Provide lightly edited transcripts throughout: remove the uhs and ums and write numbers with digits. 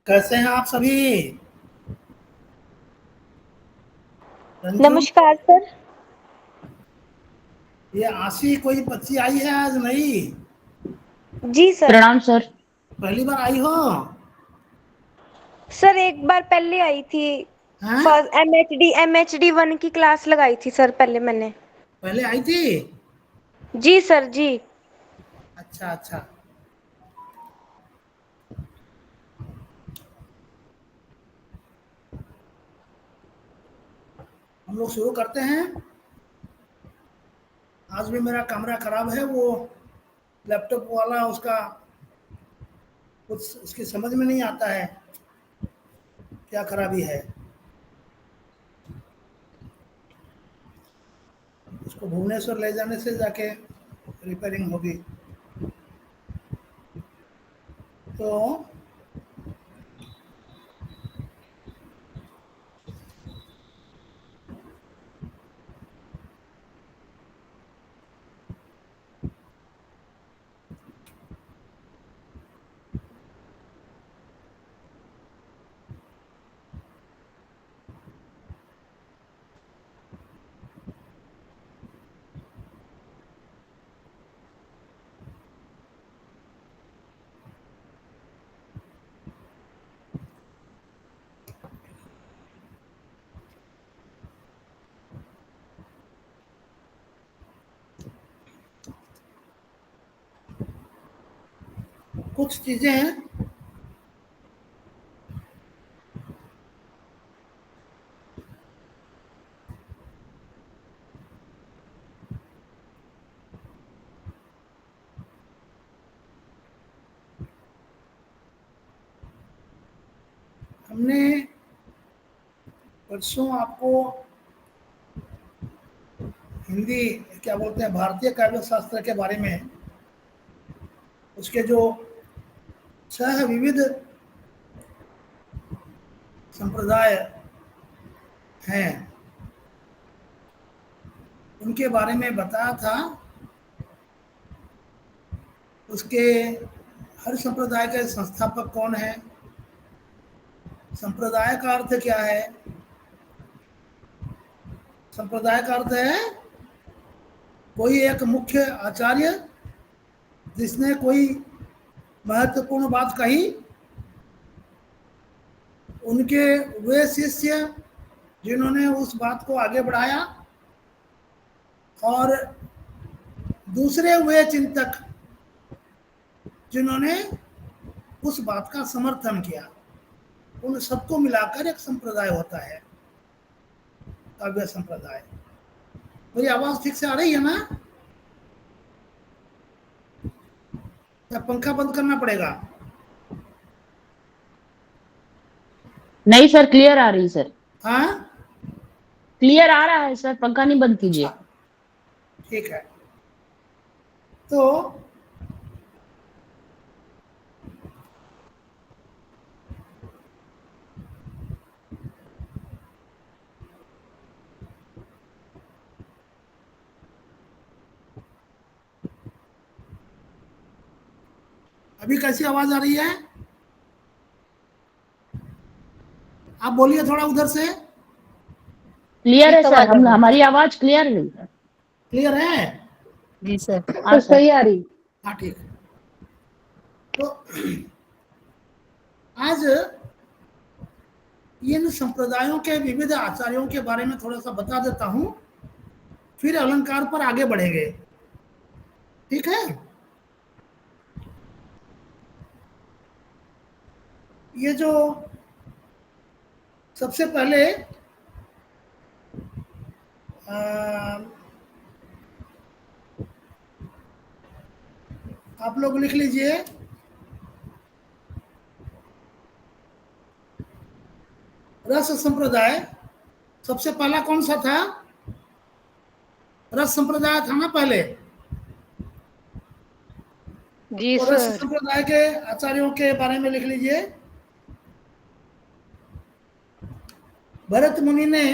कैसे हैं आप सभी? रंजू, नमस्कार सर। ये आशी कोई बच्ची आई है आज नई? जी सर। प्रणाम सर। पहली बार आई हो? सर एक बार पहले आई थी। हैं? फर्स्ट एमएचडी 1 की क्लास लगाई थी सर पहले मैंने। पहले आई थी? जी सर जी। अच्छा अच्छा। हम लोग शुरू करते हैं। आज भी मेरा कैमरा खराब है, वो लैपटॉप वाला उसका कुछ उसकी समझ में नहीं आता है क्या खराबी है। उसको भुवनेश्वर ले जाने से जाके रिपेयरिंग होगी। तो कुछ चीजें हैं हमने परसों आपको हिंदी क्या बोलते हैं भारतीय काव्य शास्त्र के बारे में, उसके जो 6 विविध संप्रदाय हैं उनके बारे में बताया था। उसके हर संप्रदाय के संस्थापक कौन है, संप्रदाय का अर्थ क्या है। संप्रदाय का अर्थ है कोई एक मुख्य आचार्य जिसने कोई महत्वपूर्ण बात कही, उनके वे शिष्य जिन्होंने उस बात को आगे बढ़ाया, और दूसरे वे चिंतक जिन्होंने उस बात का समर्थन किया, उन सबको मिलाकर एक संप्रदाय होता है, काव्य संप्रदाय। मेरी आवाज ठीक से आ रही है ना, या पंखा बंद करना पड़ेगा? नहीं सर, क्लियर आ रही सर। हाँ, क्लियर आ रहा है सर, पंखा नहीं बंद अच्छा, कीजिए। ठीक है। तो अभी कैसी आवाज आ रही है? आप बोलिए थोड़ा उधर से। क्लियर है सर, हम हमारी आवाज क्लियर है। क्लियर है? जी सर। हाँ सर, सही आ रही। हाँ ठीक है। तो आज इन संप्रदायों के विविध आचार्यों के बारे में थोड़ा सा बता देता हूं, फिर अलंकार पर आगे बढ़ेंगे। ठीक है? ये जो सबसे पहले आप लोग लिख लीजिए, रस संप्रदाय। सबसे पहला कौन सा था? रस संप्रदाय था ना पहले। जी तो रस सर। संप्रदाय के आचार्यों के बारे में लिख लीजिए। भरत मुनि ने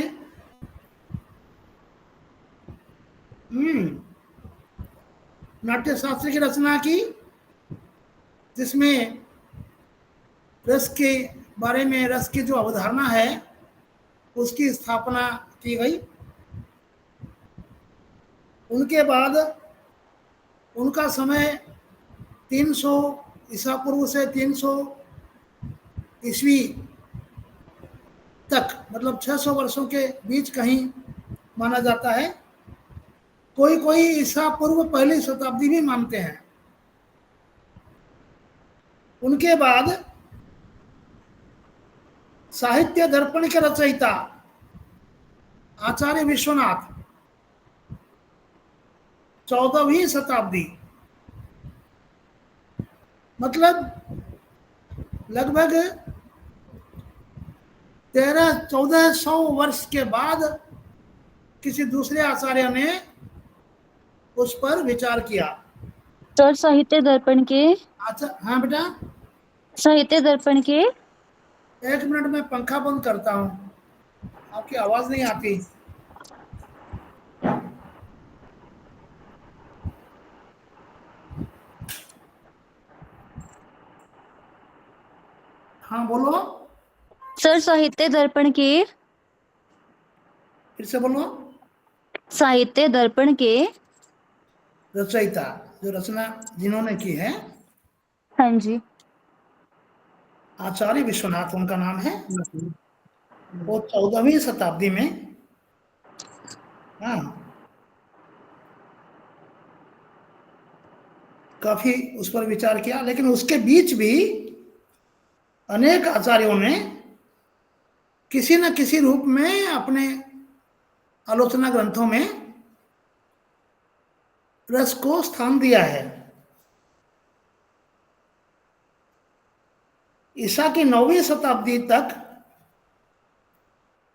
नाट्य शास्त्र की रचना की, जिसमें रस के बारे में, रस की जो अवधारणा है उसकी स्थापना की गई। उनके बाद उनका समय 300 ईसा पूर्व से 300 ईस्वी तक, मतलब 600 वर्षों के बीच कहीं माना जाता है। कोई कोई ईसा पूर्व पहली शताब्दी भी मानते हैं। उनके बाद साहित्य दर्पण के रचयिता आचार्य विश्वनाथ, 14वीं शताब्दी, मतलब लगभग 1300-1400 वर्ष के बाद किसी दूसरे आचार्य ने उस पर विचार किया। सर साहित्य दर्पण के, अच्छा, हाँ बेटा, साहित्य दर्पण के, 1 मिनट में पंखा बंद करता हूँ, आपकी आवाज नहीं आती। हाँ बोलो, सर साहित्य दर्पण के, फिर से बोलो। साहित्य दर्पण के रचयिता, जो रचना जिन्होंने की है, हाँ जी, आचार्य विश्वनाथ उनका नाम है। वो 14वीं शताब्दी में, हाँ, काफी उस पर विचार किया। लेकिन उसके बीच भी अनेक आचार्यों ने किसी न किसी रूप में अपने आलोचना ग्रंथों में रस को स्थान दिया है। ईसा की 9वीं शताब्दी तक,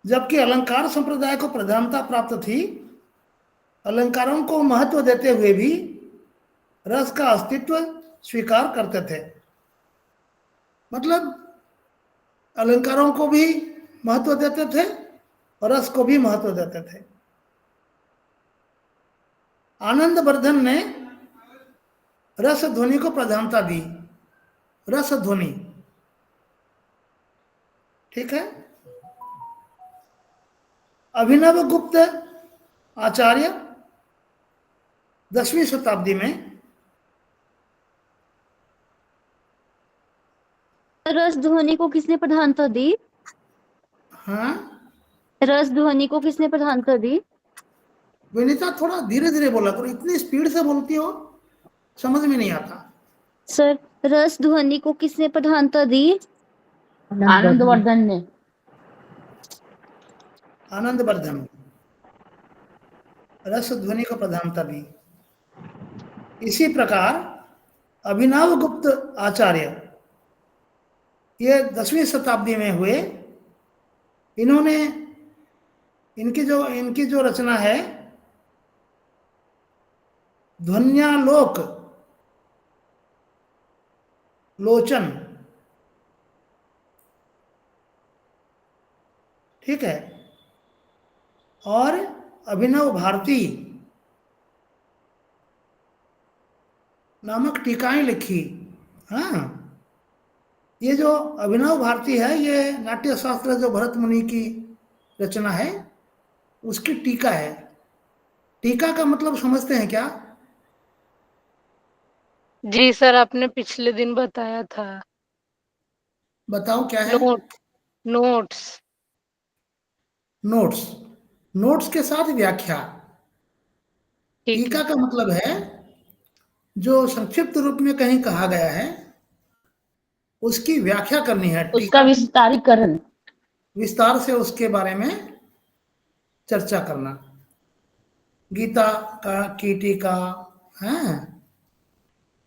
जबकि अलंकार संप्रदाय को प्रधानता प्राप्त थी, अलंकारों को महत्व देते हुए भी रस का अस्तित्व स्वीकार करते थे। मतलब अलंकारों को भी महत्व देते थे और रस को भी महत्व देते थे। आनंद वर्धन ने रस ध्वनि को प्रधानता दी, रस ध्वनि, ठीक है। अभिनव गुप्त आचार्य 10वीं शताब्दी में, रस ध्वनि को किसने प्रधानता दी? हाँ रस ध्वनि को किसने प्रधानता दी? विनीता, थोड़ा धीरे धीरे बोला करो, इतनी स्पीड से बोलती हो, समझ में नहीं आता। सर रस ध्वनि को किसने प्रधानता दी? आनंदवर्धन ने। आनंद वर्धन रस ध्वनि को प्रधानता दी। इसी प्रकार अभिनव गुप्त आचार्य, ये 10वीं शताब्दी में हुए। इन्होंने इनकी जो रचना है ध्वन्यालोक लोचन, ठीक है, और अभिनव भारती नामक टीकाएं लिखी। हाँ, ये जो अभिनव भारती है, ये नाट्य शास्त्र जो भरत मुनि की रचना है उसकी टीका है। टीका का मतलब समझते हैं क्या? जी सर, आपने पिछले दिन बताया था। बताओ क्या है? नोट्स। नोट्स, नोट्स के साथ व्याख्या। ठीक टीका है। का मतलब है जो संक्षिप्त रूप में कहीं कहा गया है उसकी व्याख्या करनी है, उसका विस्तारीकरण, विस्तार से उसके बारे में चर्चा करना। गीता की टीका है,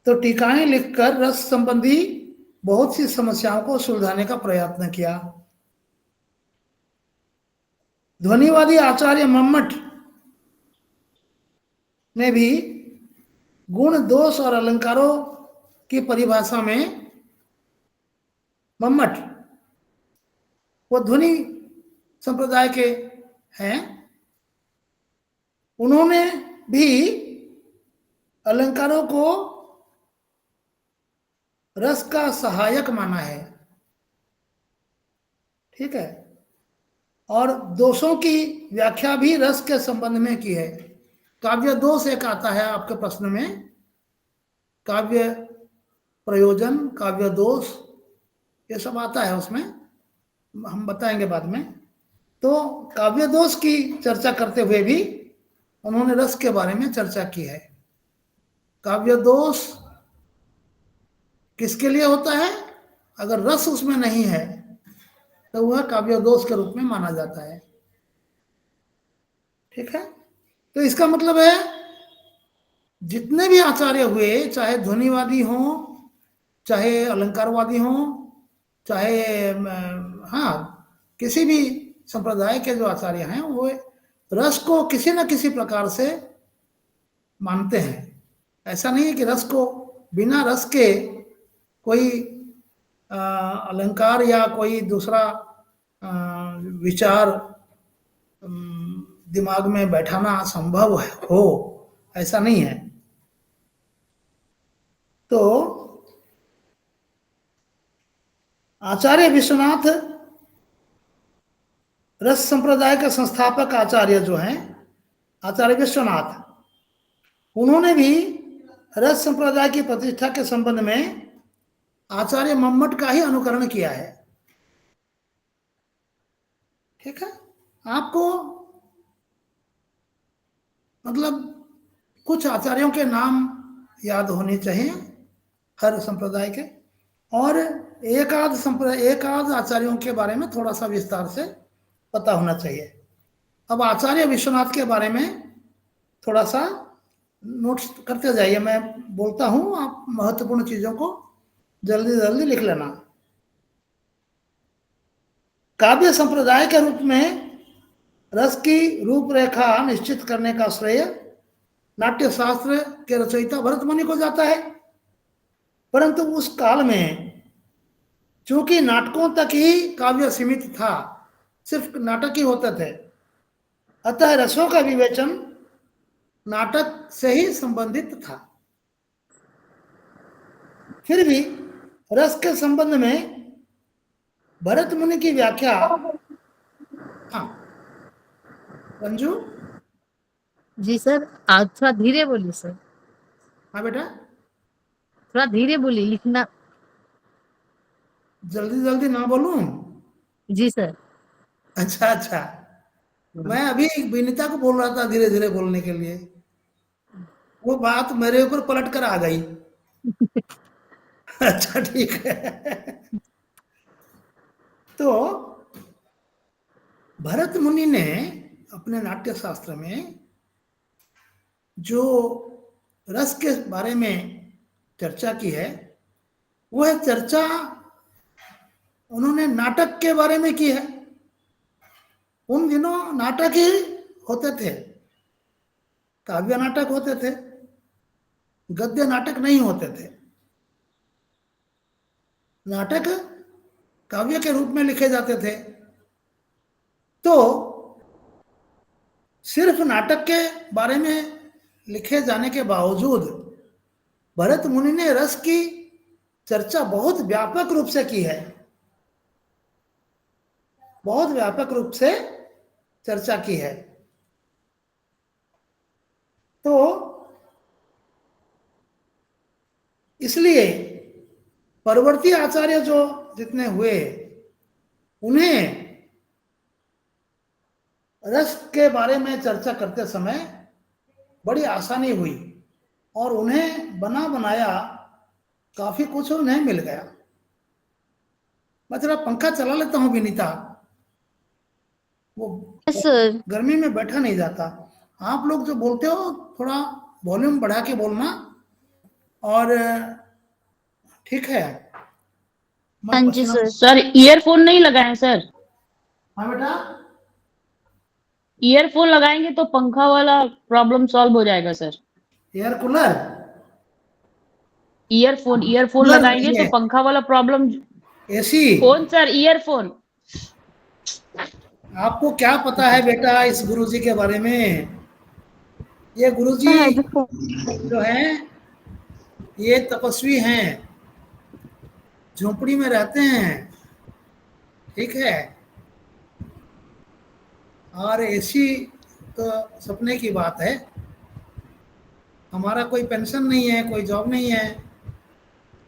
तो टीकाएं लिखकर रस संबंधी बहुत सी समस्याओं को सुलझाने का प्रयत्न किया। ध्वनिवादी आचार्य मम्मट ने भी गुण, दोष और अलंकारों की परिभाषा में, मम्मट वो ध्वनि संप्रदाय के हैं, उन्होंने भी अलंकारों को रस का सहायक माना है, ठीक है, और दोषों की व्याख्या भी रस के संबंध में की है। काव्य दोष एक आता है आपके प्रश्न में, काव्य प्रयोजन, काव्य दोष, ये सब आता है उसमें, हम बताएंगे बाद में। तो काव्य दोष की चर्चा करते हुए भी उन्होंने रस के बारे में चर्चा की है। काव्य दोष किसके लिए होता है? अगर रस उसमें नहीं है तो वह काव्य दोष के रूप में माना जाता है, ठीक है। तो इसका मतलब है जितने भी आचार्य हुए, चाहे ध्वनिवादी हो, चाहे अलंकारवादी हो, चाहे हाँ किसी भी संप्रदाय के जो आचार्य हैं, वो रस को किसी न किसी प्रकार से मानते हैं। ऐसा नहीं है कि रस को, बिना रस के कोई अलंकार या कोई दूसरा विचार दिमाग में बैठाना संभव हो, ऐसा नहीं है। तो आचार्य विश्वनाथ रस संप्रदाय के संस्थापक आचार्य जो हैं, आचार्य विश्वनाथ, उन्होंने भी रस संप्रदाय की प्रतिष्ठा के संबंध में आचार्य मम्मट का ही अनुकरण किया है, ठीक है। आपको मतलब कुछ आचार्यों के नाम याद होने चाहिए हर संप्रदाय के, और एक आध आचार्यों के बारे में थोड़ा सा विस्तार से पता होना चाहिए। अब आचार्य विश्वनाथ के बारे में थोड़ा सा नोट्स करते जाइए, मैं बोलता हूं, आप महत्वपूर्ण चीजों को जल्दी जल्दी लिख लेना। काव्य संप्रदाय के रूप में रस की रूपरेखा निश्चित करने का श्रेय नाट्य शास्त्र के रचयिता भरत मुनि को जाता है, परंतु उस काल में चूंकि नाटकों तक ही काव्य सीमित था, सिर्फ नाटक ही होते थे, अतः रसों का विवेचन नाटक से ही संबंधित था। फिर भी रस के संबंध में भरत मुनि की व्याख्या, हाँ रंजू जी सर, आप थोड़ा धीरे बोलिए सर, हाँ बेटा, थोड़ा धीरे बोलिए, लिखना। जल्दी जल्दी ना बोलूं? जी सर। अच्छा अच्छा, मैं अभी विनीता को बोल रहा था धीरे धीरे बोलने के लिए, वो बात मेरे ऊपर पलट कर आ गई। अच्छा ठीक है। तो भरत मुनि ने अपने नाट्य शास्त्र में जो रस के बारे में चर्चा की है, वह चर्चा उन्होंने नाटक के बारे में की है। उन दिनों नाटक ही होते थे, काव्य नाटक होते थे, गद्य नाटक नहीं होते थे। नाटक काव्य के रूप में लिखे जाते थे। तो सिर्फ नाटक के बारे में लिखे जाने के बावजूद भरत मुनि ने रस की चर्चा बहुत व्यापक रूप से की है, बहुत व्यापक रूप से चर्चा की है। तो इसलिए परवर्ती आचार्य जो जितने हुए, उन्हें रस के बारे में चर्चा करते समय बड़ी आसानी हुई और उन्हें बना बनाया काफी कुछ उन्हें मिल गया। मैं जरा पंखा चला लेता हूँ विनीता, वो सर गर्मी में बैठा नहीं जाता। आप लोग जो बोलते हो थोड़ा वॉल्यूम बढ़ा के बोलना, और ठीक है। हाँ जी सर। सर ईयरफोन नहीं लगाए सर, हाँ बेटा, ईयरफोन लगाएंगे तो पंखा वाला प्रॉब्लम सॉल्व हो जाएगा sir. Air cooler, earphone cooler लगाएंगे नहीं तो है, पंखा वाला problem. AC. Phone sir, earphone. आपको क्या पता है बेटा इस गुरुजी के बारे में? ये गुरुजी हाँ जी सर। जो हैं ये तपस्वी हैं, झोपड़ी में रहते हैं, ठीक है, और एसी तो सपने की बात है। हमारा कोई पेंशन नहीं है, कोई जॉब नहीं है,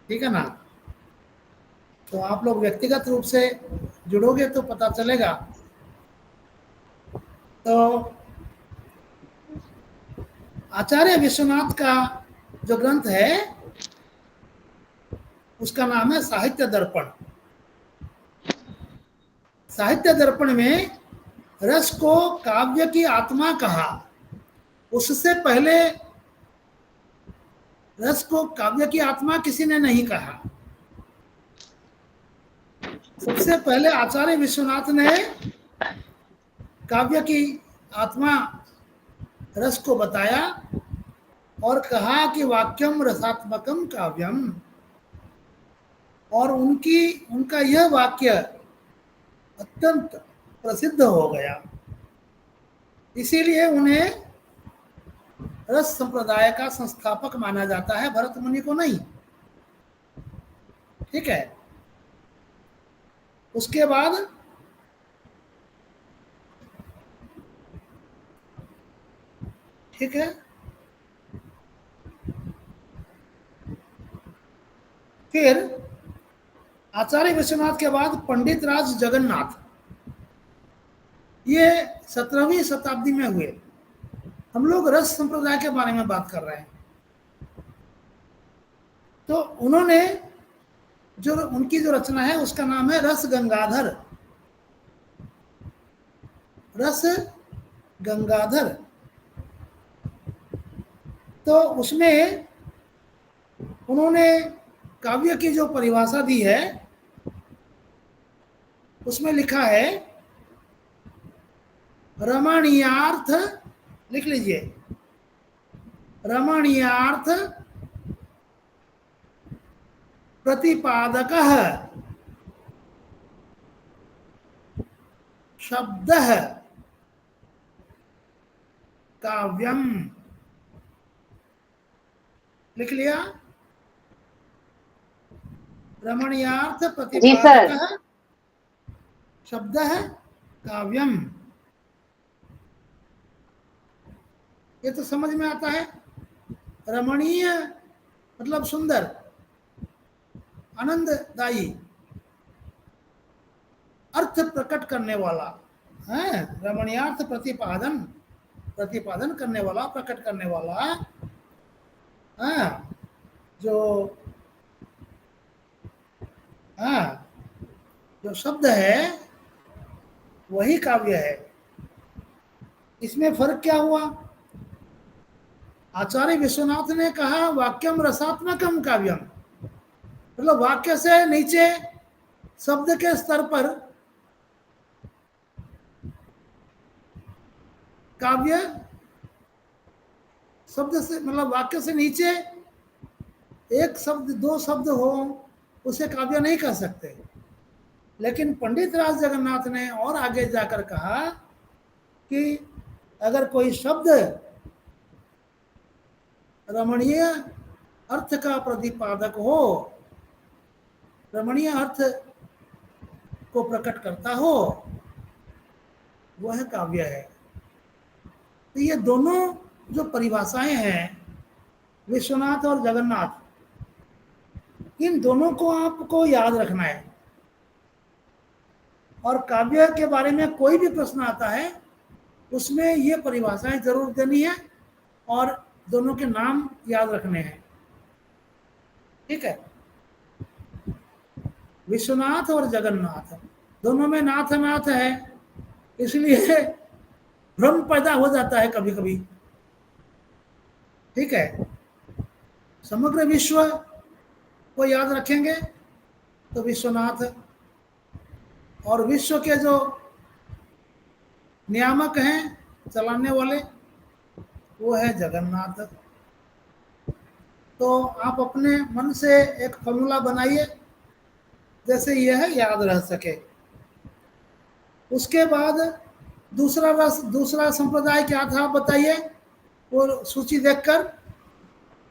ठीक है ना। तो आप लोग व्यक्तिगत रूप से जुड़ोगे तो पता चलेगा। तो आचार्य विश्वनाथ का जो ग्रंथ है उसका नाम है साहित्य दर्पण। साहित्य दर्पण में रस को काव्य की आत्मा कहा। उससे पहले रस को काव्य की आत्मा किसी ने नहीं कहा। सबसे पहले आचार्य विश्वनाथ ने काव्य की आत्मा रस को बताया और कहा कि वाक्यम रसात्मकम काव्यम। और उनका यह वाक्य अत्यंत प्रसिद्ध हो गया, इसीलिए उन्हें रस संप्रदाय का संस्थापक माना जाता है, भरत मुनि को नहीं, ठीक है। उसके बाद ठीक है, फिर आचार्य विश्वनाथ के बाद पंडित राज जगन्नाथ, ये 17वीं शताब्दी में हुए। हम लोग रस संप्रदाय के बारे में बात कर रहे हैं। तो उन्होंने जो उनकी जो रचना है उसका नाम है रस गंगाधर। रस गंगाधर। तो उसमें उन्होंने काव्य की जो परिभाषा दी है उसमें लिखा है रमणीयार्थ, लिख लीजिए, रमणीयार्थ प्रतिपादकः शब्दः काव्यम। लिख लिया? रमणीयार्थ प्रतिपादकः शब्दः काव्यम। ये तो समझ में आता है। रमणीय मतलब सुंदर, आनंददायी, अर्थ प्रकट करने वाला है। रमणीयार्थ प्रतिपादन, प्रतिपादन करने वाला, प्रकट करने वाला, हाँ, जो शब्द है वही काव्य है। इसमें फर्क क्या हुआ? आचार्य विश्वनाथ ने कहा वाक्यम रसात्मकम काव्यम, मतलब वाक्य से नीचे शब्द के स्तर पर काव्य, शब्द से मतलब वाक्य से नीचे एक शब्द, दो शब्द हो उसे काव्य नहीं कह सकते। लेकिन पंडित राज जगन्नाथ ने और आगे जाकर कहा कि अगर कोई शब्द रमणीय अर्थ का प्रतिपादक हो, रमणीय अर्थ को प्रकट करता हो, वह काव्य है। तो ये दोनों जो परिभाषाएं हैं विश्वनाथ और जगन्नाथ, इन दोनों को आपको याद रखना है। और काव्य के बारे में कोई भी प्रश्न आता है उसमें ये परिभाषाएं जरूर देनी है और दोनों के नाम याद रखने हैं, ठीक है। विश्वनाथ और जगन्नाथ, दोनों में नाथ नाथ है, इसलिए भ्रम पैदा हो जाता है कभी कभी, ठीक है। समग्र विश्व को याद रखेंगे तो विश्वनाथ, और विश्व के जो नियामक हैं, चलाने वाले, वो है जगन्नाथ। तो आप अपने मन से एक फॉर्मूला बनाइए जैसे यह याद रह सके। उसके बाद दूसरा संप्रदाय क्या था बताइए? वो सूची देखकर।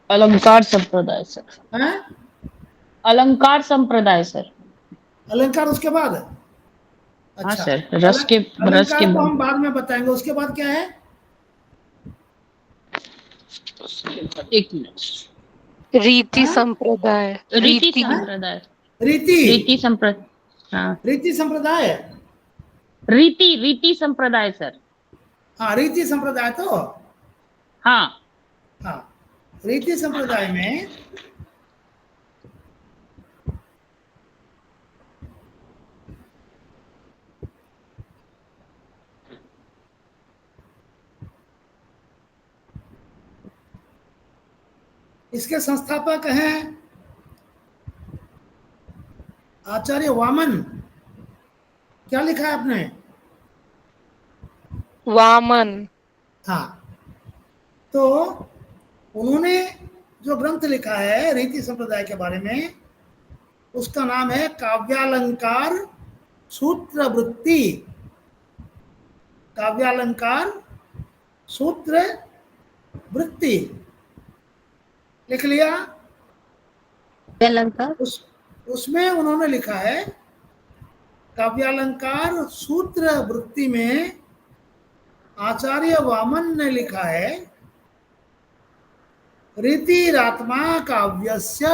अलंकार संप्रदाय सर। हैं? अलंकार संप्रदाय सर। अलंकार उसके बाद? हाँ अच्छा, सर, रस के अलंकार को बाद। हम बाद में बताएंगे। उसके बाद क्या है? एक मिनट। रीति हाँ? संप्रदाय। रीति रीति। संप्रदाय। रीति। रीति संप्रदाय। हाँ, रीति संप्रदाय। रीति संप्रदाय सर। हाँ, रीति संप्रदाय तो। हाँ। हाँ, रीति संप्रदाय में इसके संस्थापक हैं आचार्य वामन। क्या लिखा है आपने? वामन। हाँ, तो उन्होंने जो ग्रंथ लिखा है रीति संप्रदाय के बारे में, उसका नाम है काव्यालंकार सूत्र वृत्ति। काव्यालंकार सूत्र वृत्ति लिख लिया। अलंकार। उसमें उन्होंने लिखा है काव्यालंकार सूत्र वृत्ति में आचार्य वामन ने लिखा है रीतिरात्मा काव्यस्य।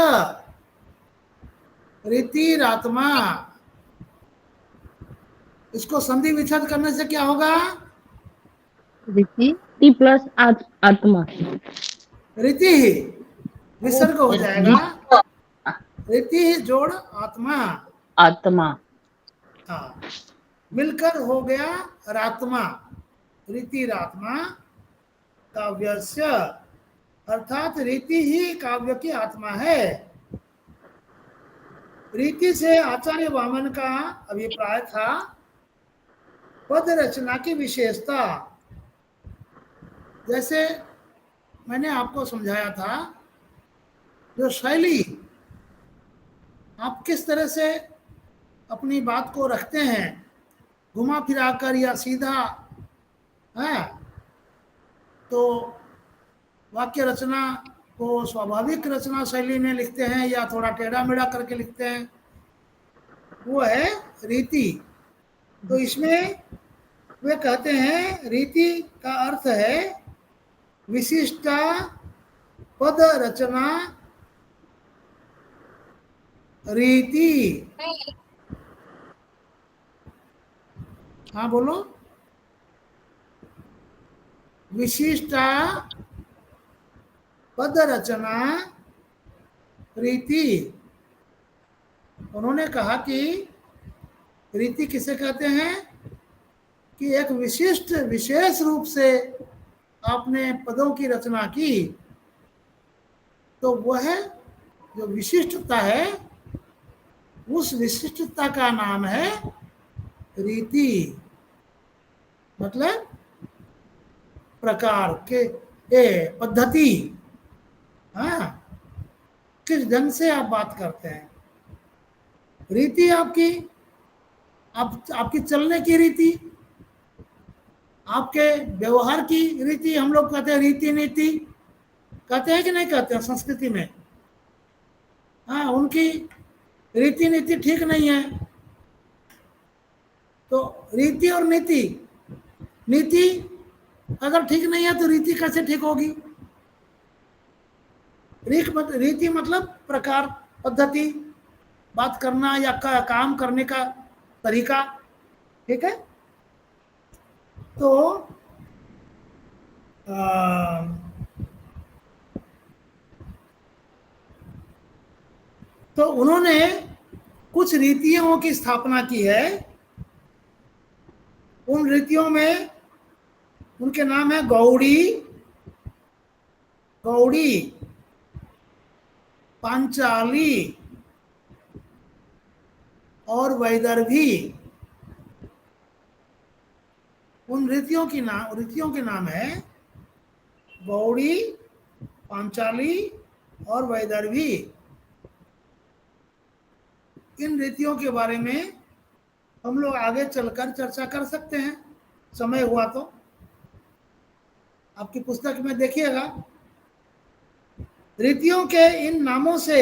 रीतिरात्मा, इसको संधि विच्छेद करने से क्या होगा? रीति प्लस आत्मा। रीति ही विसर्ग हो जाएगा। रीति ही जोड़ आत्मा। आत्मा। हाँ, मिलकर हो गया रात्मा। रीति रात्मा काव्यस्य, अर्थात रीति ही काव्य की आत्मा है। रीति से आचार्य वामन का अभिप्राय था पद रचना की विशेषता। जैसे मैंने आपको समझाया था, जो शैली आप किस तरह से अपनी बात को रखते हैं, घुमा फिरा कर या सीधा है, तो वाक्य रचना को स्वाभाविक रचना शैली में लिखते हैं या थोड़ा टेढ़ा मेढ़ा करके लिखते हैं, वो है रीति। तो इसमें वे कहते हैं रीति का अर्थ है विशिष्टा पद रचना रीति। हाँ बोलो। विशिष्टा पद रचना रीति। उन्होंने कहा कि रीति किसे कहते हैं कि एक विशिष्ट विशेष रूप से आपने पदों की रचना की, तो वह जो विशिष्टता है, उस विशिष्टता का नाम है रीति। मतलब प्रकार के पद्धति। हाँ, किस ढंग से आप बात करते हैं, रीति आपकी चलने की रीति, आपके व्यवहार की रीति। हम लोग कहते हैं रीति नीति, कहते हैं कि नहीं कहते हैं संस्कृति में? हाँ, उनकी रीति नीति ठीक नहीं है। तो रीति और नीति, नीति अगर ठीक नहीं है तो रीति कैसे ठीक होगी? रीति मतलब प्रकार, पद्धति, बात करना या काम करने का तरीका। ठीक है। तो उन्होंने कुछ रीतियों की स्थापना की है। उन रीतियों में उनके नाम है गौड़ी, पांचाली और वैदर्भी। उन रीतियों के नाम है गौड़ी, पांचाली और वैदर्भी। इन रीतियों के बारे में हम लोग आगे चलकर चर्चा कर सकते हैं, समय हुआ तो। आपकी पुस्तक में देखिएगा, रीतियों के इन नामों से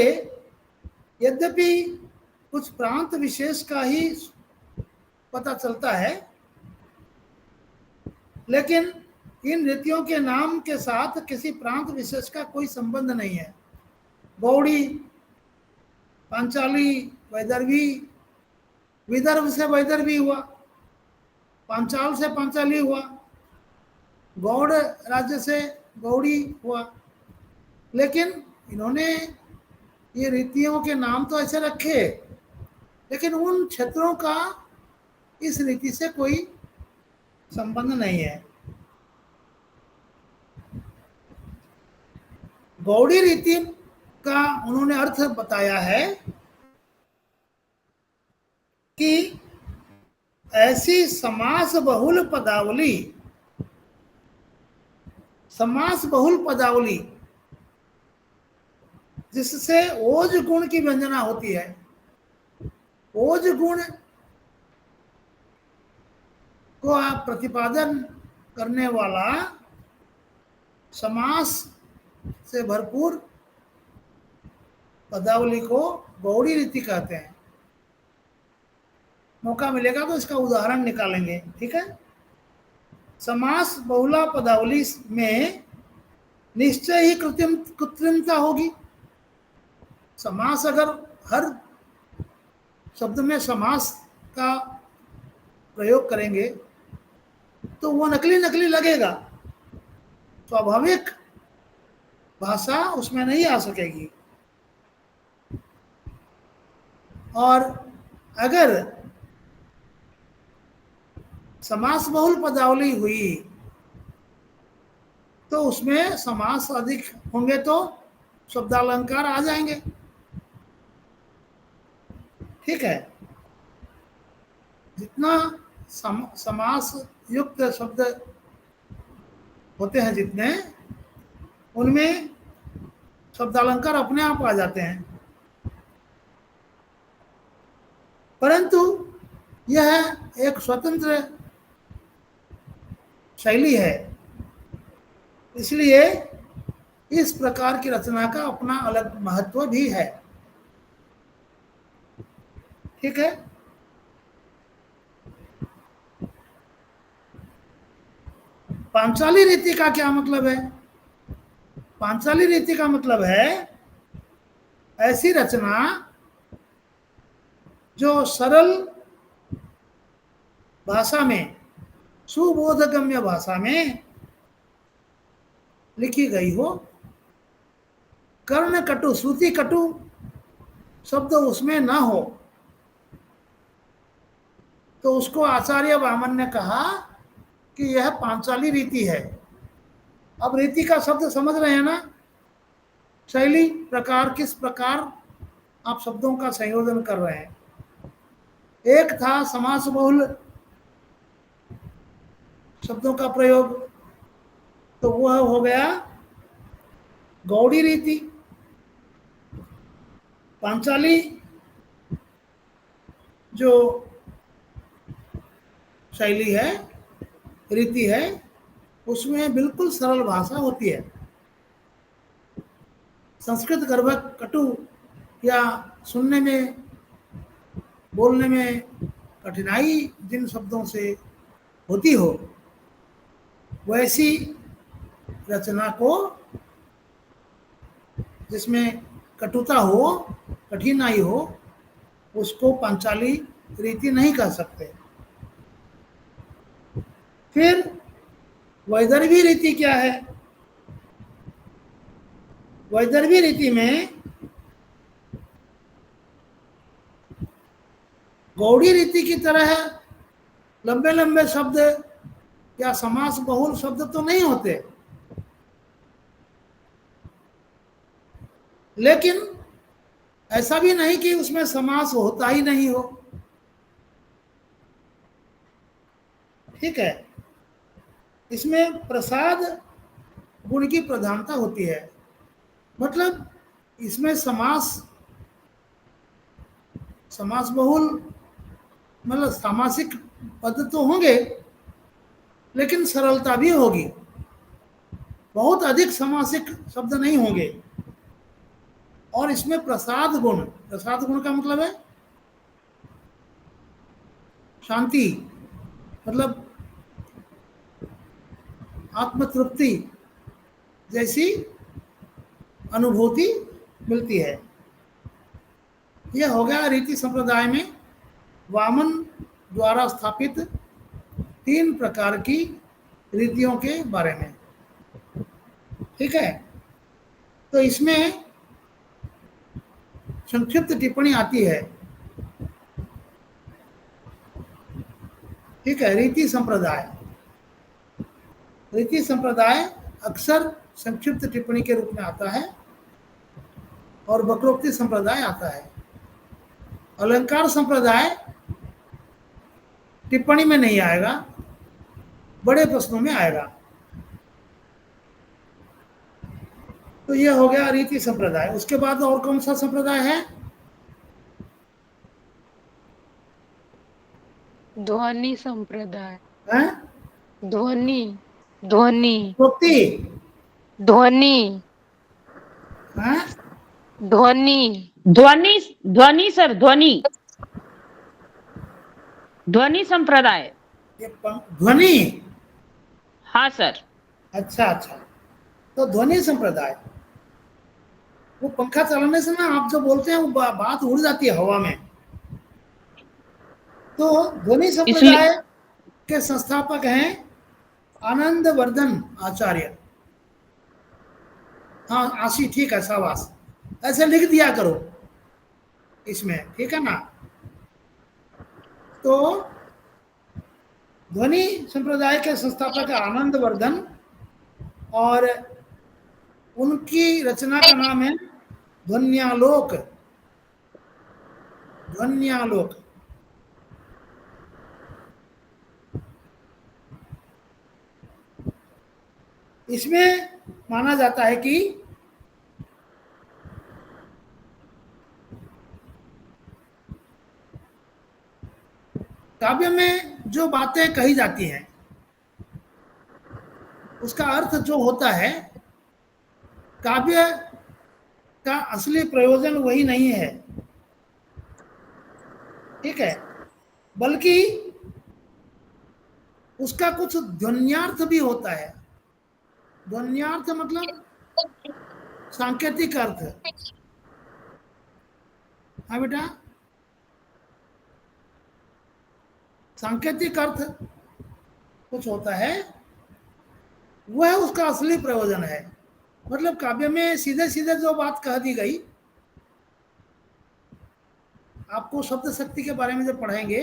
यद्यपि कुछ प्रांत विशेष का ही पता चलता है, लेकिन इन रीतियों के नाम के साथ किसी प्रांत विशेष का कोई संबंध नहीं है। गौड़ी, पांचाली, वैदर्भी, विदर्भ से वैदर्भी हुआ, पांचाल से पांचाली हुआ, गौड़ राज्य से गौड़ी हुआ, लेकिन इन्होंने ये रीतियों के नाम तो ऐसे रखे, लेकिन उन क्षेत्रों का इस रीति से कोई संबंध नहीं है। गौड़ी रीति का उन्होंने अर्थ बताया है कि ऐसी समास बहुल पदावली, समास बहुल पदावली जिससे ओज गुण की व्यंजना होती है। ओज गुण को आप प्रतिपादन करने वाला समास से भरपूर पदावली को गौड़ी रीति कहते हैं। मौका मिलेगा तो इसका उदाहरण निकालेंगे, ठीक है। समास बहुला पदावली में निश्चय ही कृत्रिमता होगी। समास अगर हर शब्द में समास का प्रयोग करेंगे तो वो नकली नकली लगेगा, स्वाभाविक भाषा उसमें नहीं आ सकेगी। और अगर समास बहुल पदावली हुई तो उसमें समास अधिक होंगे तो शब्दालंकार आ जाएंगे, ठीक है। जितना समास युक्त शब्द होते हैं जितने, उनमें शब्दालंकार अपने आप आ जाते हैं। परंतु यह एक स्वतंत्र शैली है, इसलिए इस प्रकार की रचना का अपना अलग महत्व भी है, ठीक है। पांचाली रीति का क्या मतलब है? पांचाली रीति का मतलब है ऐसी रचना जो सरल भाषा में, सुबोधगम्य भाषा में लिखी गई हो। कर्ण कटु, श्रुति कटु शब्द उसमें ना हो, तो उसको आचार्य वामन ने कहा कि यह पांचाली रीति है। अब रीति का शब्द समझ रहे हैं ना, शैली, प्रकार, किस प्रकार आप शब्दों का संयोजन कर रहे हैं। एक था समास बहुल शब्दों का प्रयोग, तो वह हो गया गौड़ी रीति। पांचाली जो शैली है, रीति है, उसमें बिल्कुल सरल भाषा होती है। संस्कृत गर्भक कटु या सुनने में, बोलने में कठिनाई जिन शब्दों से होती हो, वैसी रचना को जिसमें कटुता हो, कठिनाई हो, उसको पांचाली रीति नहीं कह सकते। फिर वैदर्भी रीति क्या है? वैदर्भी रीति में गौड़ी रीति की तरह लंबे लंबे शब्द या समास बहुल शब्द तो नहीं होते, लेकिन ऐसा भी नहीं कि उसमें समास होता ही नहीं हो, ठीक है। इसमें प्रसाद गुण की प्रधानता होती है, मतलब इसमें समास बहुल मतलब सामासिक पद तो होंगे, लेकिन सरलता भी होगी। बहुत अधिक समासिक शब्द नहीं होंगे। और इसमें प्रसाद गुण का मतलब है शांति, मतलब आत्मतृप्ति जैसी अनुभूति मिलती है। यह हो गया रीति संप्रदाय में वामन द्वारा स्थापित 3 प्रकार की रीतियों के बारे में। ठीक है, तो इसमें संक्षिप्त टिप्पणी आती है। ठीक है, रीति संप्रदाय अक्सर संक्षिप्त टिप्पणी के रूप में आता है और वक्रोक्ति संप्रदाय आता है। अलंकार संप्रदाय टिप्पणी में नहीं आएगा, बड़े प्रश्नों में आएगा। तो यह हो गया रीति संप्रदाय। उसके बाद और कौन सा संप्रदाय है? ध्वनि संप्रदाय। हैं? ध्वनि ध्वनि वक्रोक्ति? ध्वनि हैं? ध्वनि ध्वनि ध्वनि सर, ध्वनि संप्रदाय। ये ध्वनि? हाँ सर। अच्छा, तो ध्वनि संप्रदाय, वो पंखा चलाने से ना आप जो बोलते हैं वो बात उड़ जाती है हवा में। तो ध्वनि संप्रदाय के संस्थापक हैं आनंद वर्धन आचार्य। हाँ आशी, ठीक है, शाबाश, ऐसे लिख दिया करो इसमें, ठीक है ना। तो ध्वनि संप्रदाय के संस्थापक आनंद वर्धन, और उनकी रचना का नाम है ध्वन्यालोक। इसमें माना जाता है कि काव्य में जो बातें कही जाती हैं उसका अर्थ जो होता है, काव्य का असली प्रयोजन वही नहीं है। ठीक है, बल्कि उसका कुछ ध्वन्यार्थ भी होता है। ध्वन्यार्थ मतलब सांकेतिक अर्थ। हाँ बेटा, सांकेतिक अर्थ कुछ होता है, वह उसका असली प्रयोजन है। मतलब काव्य में सीधे सीधे जो बात कह दी गई, आपको शब्द शक्ति के बारे में जब पढ़ेंगे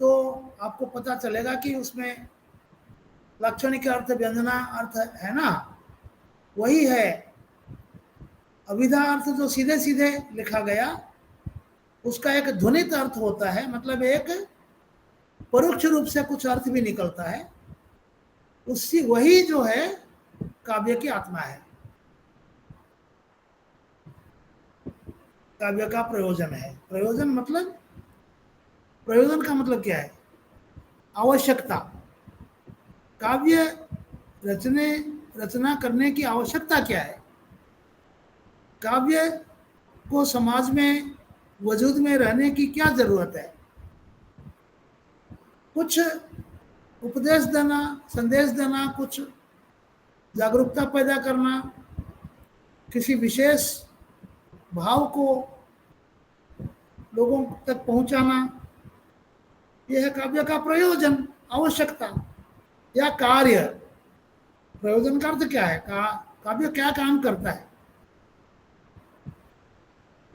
तो आपको पता चलेगा कि उसमें लाक्षणिक अर्थ, व्यंजना अर्थ है ना, वही है। अभिधा अर्थ जो सीधे सीधे लिखा गया, उसका एक ध्वनित अर्थ होता है, मतलब एक परोक्ष रूप से कुछ अर्थ भी निकलता है। उससे वही जो है काव्य की आत्मा है, काव्य का प्रयोजन है। प्रयोजन मतलब, प्रयोजन का मतलब क्या है? आवश्यकता। काव्य रचना करने की आवश्यकता क्या है? काव्य को समाज में वजूद में रहने की क्या जरूरत है? कुछ उपदेश देना, संदेश देना, कुछ जागरूकता पैदा करना, किसी विशेष भाव को लोगों तक पहुंचाना, यह है काव्य का प्रयोजन, आवश्यकता या कार्य। प्रयोजन का अर्थ क्या है? काव्य क्या काम करता है?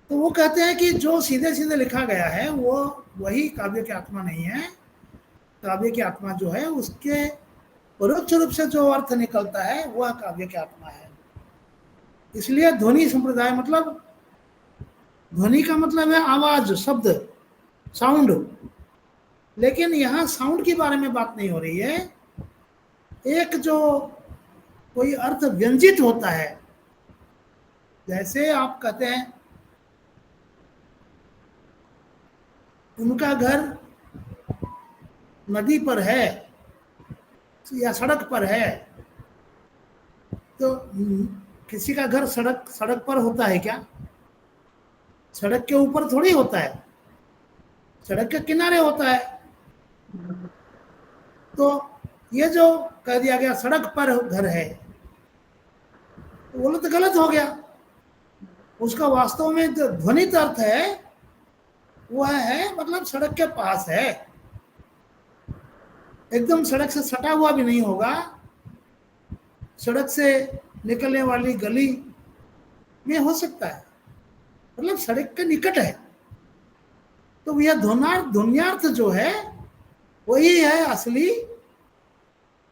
तो वो कहते हैं कि जो सीधे सीधे लिखा गया है वो वही काव्य की आत्मा नहीं है। काव्य की आत्मा जो है, उसके परोक्ष रूप से जो अर्थ निकलता है वह काव्य की आत्मा है। इसलिए ध्वनि संप्रदाय मतलब, ध्वनि का मतलब है आवाज, शब्द, साउंड। लेकिन यहाँ साउंड के बारे में बात नहीं हो रही है। एक जो कोई अर्थ व्यंजित होता है, जैसे आप कहते हैं उनका घर नदी पर है या सड़क पर है, तो किसी का घर सड़क सड़क पर होता है क्या? सड़क के ऊपर थोड़ी होता है, सड़क के किनारे होता है। तो ये जो कह दिया गया सड़क पर घर है, वो तो गलत हो गया। उसका वास्तव में जो ध्वनित अर्थ है वो है मतलब सड़क के पास है, एकदम सड़क से सटा हुआ भी नहीं होगा, सड़क से निकलने वाली गली में हो सकता है, मतलब सड़क के निकट है। तो यह ध्वन्यार्थ जो है वही है असली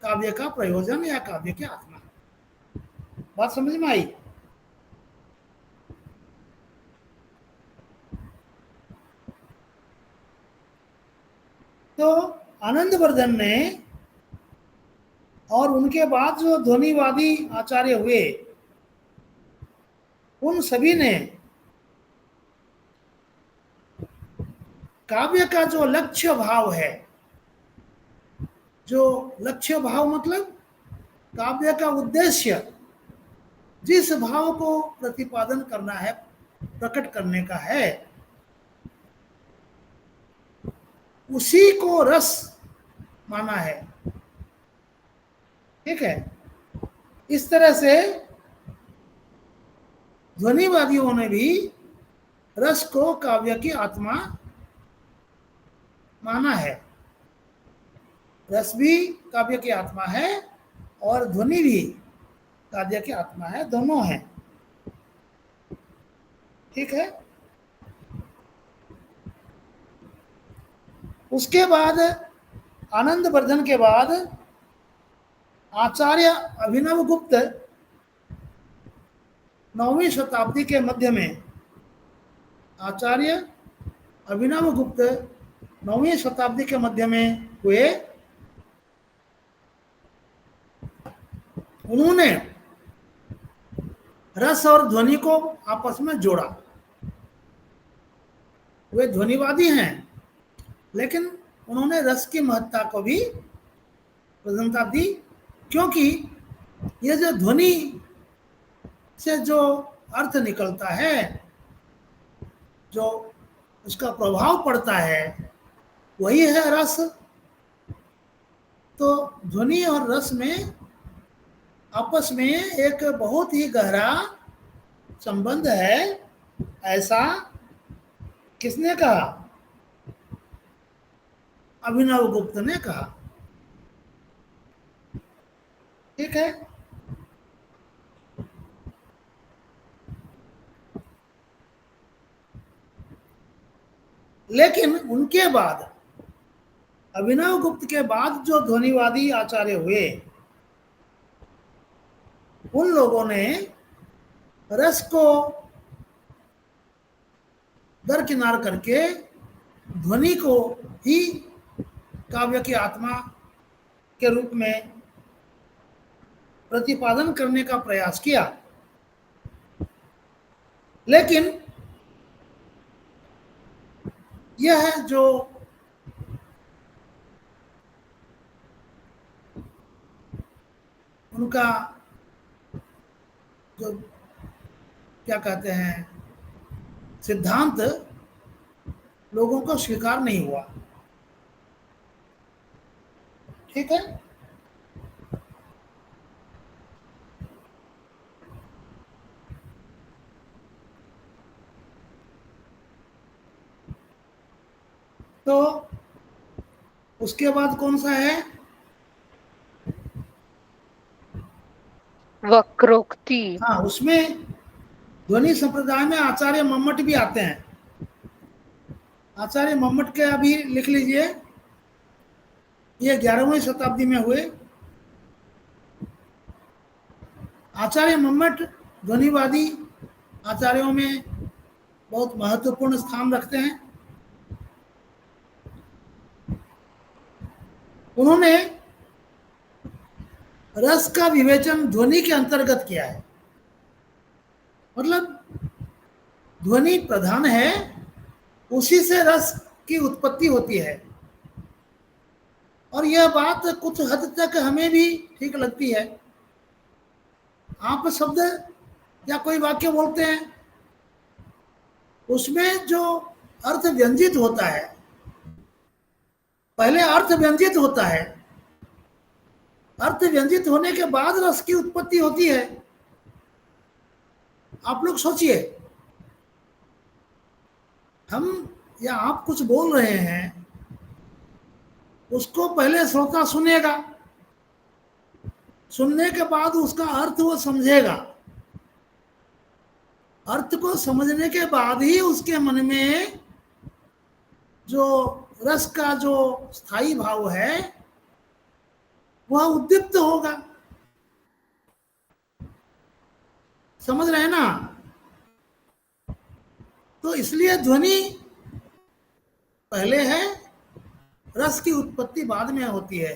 काव्य का प्रयोजन या काव्य की आत्मा। बात समझ में आई? तो आनंदवर्धन ने और उनके बाद जो ध्वनिवादी आचार्य हुए, उन सभी ने काव्य का जो लक्ष्य भाव है, जो लक्ष्य भाव मतलब काव्य का उद्देश्य, जिस भाव को प्रतिपादन करना है, प्रकट करने का है, उसी को रस माना है। ठीक है? इस तरह से ध्वनिवादियों ने भी रस को काव्य की आत्मा माना है। रस भी काव्य की आत्मा है और ध्वनि भी काव्य की आत्मा है, दोनों हैं। ठीक है? उसके बाद आनंदवर्धन के बाद आचार्य अभिनव गुप्त 9वीं शताब्दी के मध्य में, आचार्य अभिनव गुप्त 9वीं शताब्दी के मध्य में हुए। उन्होंने रस और ध्वनि को आपस में जोड़ा। वे ध्वनिवादी हैं, लेकिन उन्होंने रस की महत्ता को भी प्रधानता दी, क्योंकि ये जो ध्वनि से जो अर्थ निकलता है, जो उसका प्रभाव पड़ता है, वही है रस। तो ध्वनि और रस में आपस में एक बहुत ही गहरा संबंध है, ऐसा किसने कहा? अभिनव गुप्त ने कहा। ठीक है? लेकिन उनके बाद, अभिनव गुप्त के बाद जो ध्वनिवादी आचार्य हुए, उन लोगों ने रस को दरकिनार करके ध्वनि को ही काव्य की आत्मा के रूप में प्रतिपादन करने का प्रयास किया। लेकिन यह है जो उनका जो क्या कहते हैं सिद्धांत, लोगों को स्वीकार नहीं हुआ। ठीक है? तो उसके बाद कौन सा है? वक्रोक्ति। हाँ, उसमें ध्वनि संप्रदाय में आचार्य मम्मट भी आते हैं। आचार्य मम्मट के अभी लिख लीजिए, ये 11वीं शताब्दी में हुए। आचार्य मम्मट ध्वनिवादी आचार्यों में बहुत महत्वपूर्ण स्थान रखते हैं। उन्होंने रस का विवेचन ध्वनि के अंतर्गत किया है, मतलब ध्वनि प्रधान है, उसी से रस की उत्पत्ति होती है। और यह बात कुछ हद तक हमें भी ठीक लगती है, आप शब्द या कोई वाक्य बोलते हैं, उसमें जो अर्थ व्यंजित होता है, पहले अर्थ व्यंजित होता है, अर्थ व्यंजित होने के बाद रस की उत्पत्ति होती है। आप लोग सोचिए, हम या आप कुछ बोल रहे हैं, उसको पहले श्रोता सुनेगा, सुनने के बाद उसका अर्थ वो समझेगा, अर्थ को समझने के बाद ही उसके मन में जो रस का जो स्थायी भाव है वह उद्दीप्त होगा। समझ रहे हैं ना? तो इसलिए ध्वनि पहले है, रस की उत्पत्ति बाद में होती है।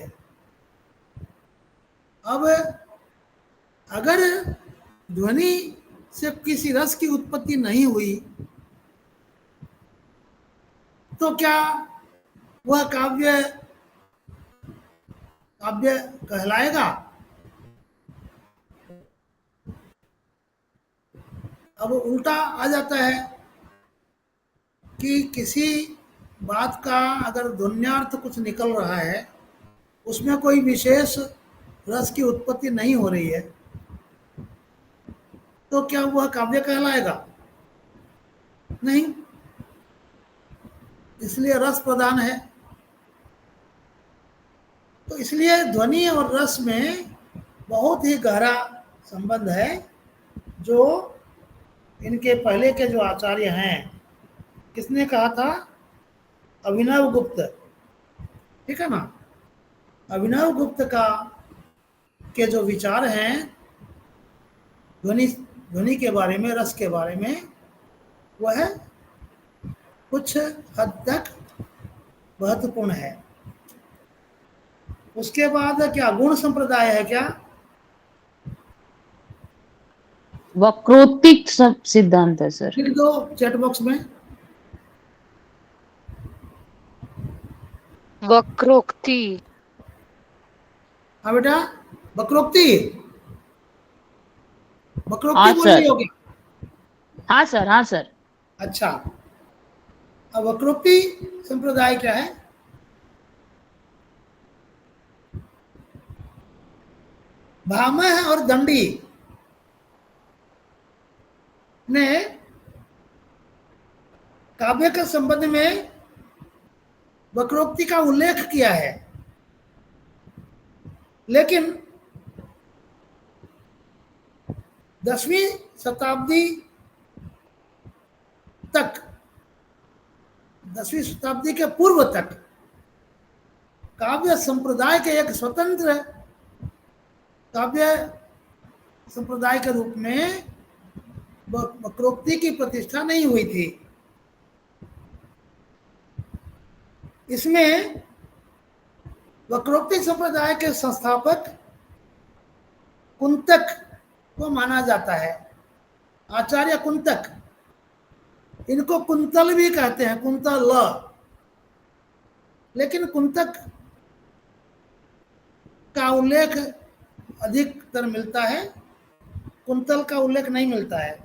अब अगर ध्वनि से किसी रस की उत्पत्ति नहीं हुई तो क्या वह काव्य कहलाएगा? अब उल्टा आ जाता है कि किसी बात का अगर ध्वन्यार्थ कुछ निकल रहा है, उसमें कोई विशेष रस की उत्पत्ति नहीं हो रही है, तो क्या वह काव्य कहलाएगा? नहीं। इसलिए रस प्रधान है। तो इसलिए ध्वनि और रस में बहुत ही गहरा संबंध है, जो इनके पहले के जो आचार्य हैं, किसने कहा था? अभिनव गुप्त, ठीक है ना? अभिनव गुप्त के जो विचार हैं ध्वनि के बारे में, रस के बारे में, वह कुछ हद तक महत्वपूर्ण है। उसके बाद क्या गुण संप्रदाय है? क्या वक्रोक्तिक सिद्धांत है सर। लिख दो चैट बॉक्स में। वक्रोक्ति। हाँ बेटा, वक्रोक्ति। वक्रोक्ति हाँ बोल सर। रही होगी। हाँ सर, हाँ सर। अच्छा, अब वक्रोक्ति संप्रदाय क्या है? भामह और दंडी ने काव्य के संबंध में वक्रोक्ति का उल्लेख किया है, लेकिन 10वीं शताब्दी तक, 10वीं शताब्दी के पूर्व तक काव्य संप्रदाय के एक स्वतंत्र काव्य संप्रदाय के रूप में वक्रोक्ति की प्रतिष्ठा नहीं हुई थी। इसमें वक्रोक्ति संप्रदाय के संस्थापक कुंतक को माना जाता है, आचार्य कुंतक। इनको कुंतल भी कहते हैं, कुंतल, लेकिन कुंतक का उल्लेख अधिकतर मिलता है, कुंतल का उल्लेख नहीं मिलता है।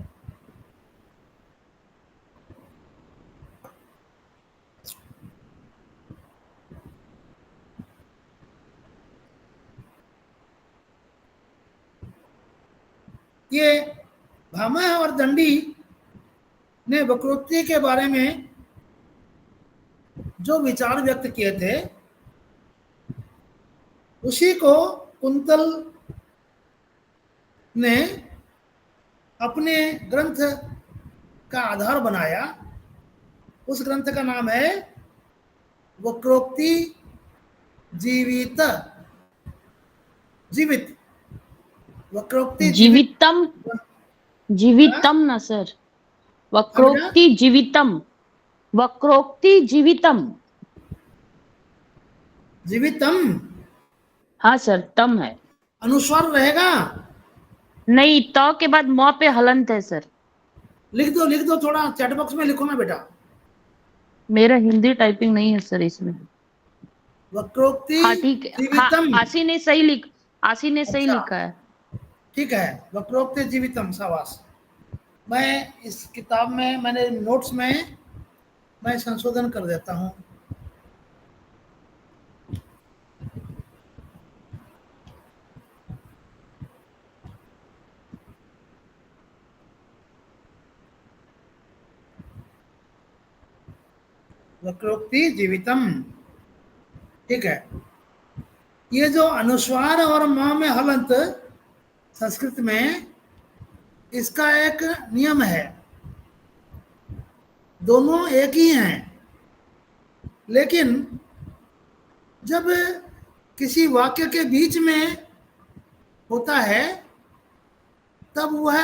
ये भामह और दंडी ने वक्रोक्ति के बारे में जो विचार व्यक्त किए थे, उसी को कुंतल ने अपने ग्रंथ का आधार बनाया। उस ग्रंथ का नाम है वक्रोक्ति जीवित, जीवित, वक्रोक्ति जीवितम, जीवितम ना सर, वक्रोक्ति जीवितम, वक्रोक्ति जीवितम। जीवितम, हाँ सर, तम है। अनुस्वार रहेगा? नहीं, त के बाद म पे हलंत है सर। लिख दो, थोड़ा चैट बॉक्स में लिखो ना बेटा। मेरा हिंदी टाइपिंग नहीं है सर इसमें। वक्रोक्ति हाँ ठीक है, हाँ, जीवितम। आशी ने सही अच्छा। लिखा है। ठीक है, वक्रोक्ति जीवितम, शाबाश। मैं इस किताब में, मैंने नोट्स में मैं संशोधन कर देता हूं। वक्रोक्ति जीवितम, ठीक है। ये जो अनुस्वार और म में हलंत संस्कृत में, इसका एक नियम है, दोनों एक ही हैं, लेकिन जब किसी वाक्य के बीच में होता है तब वह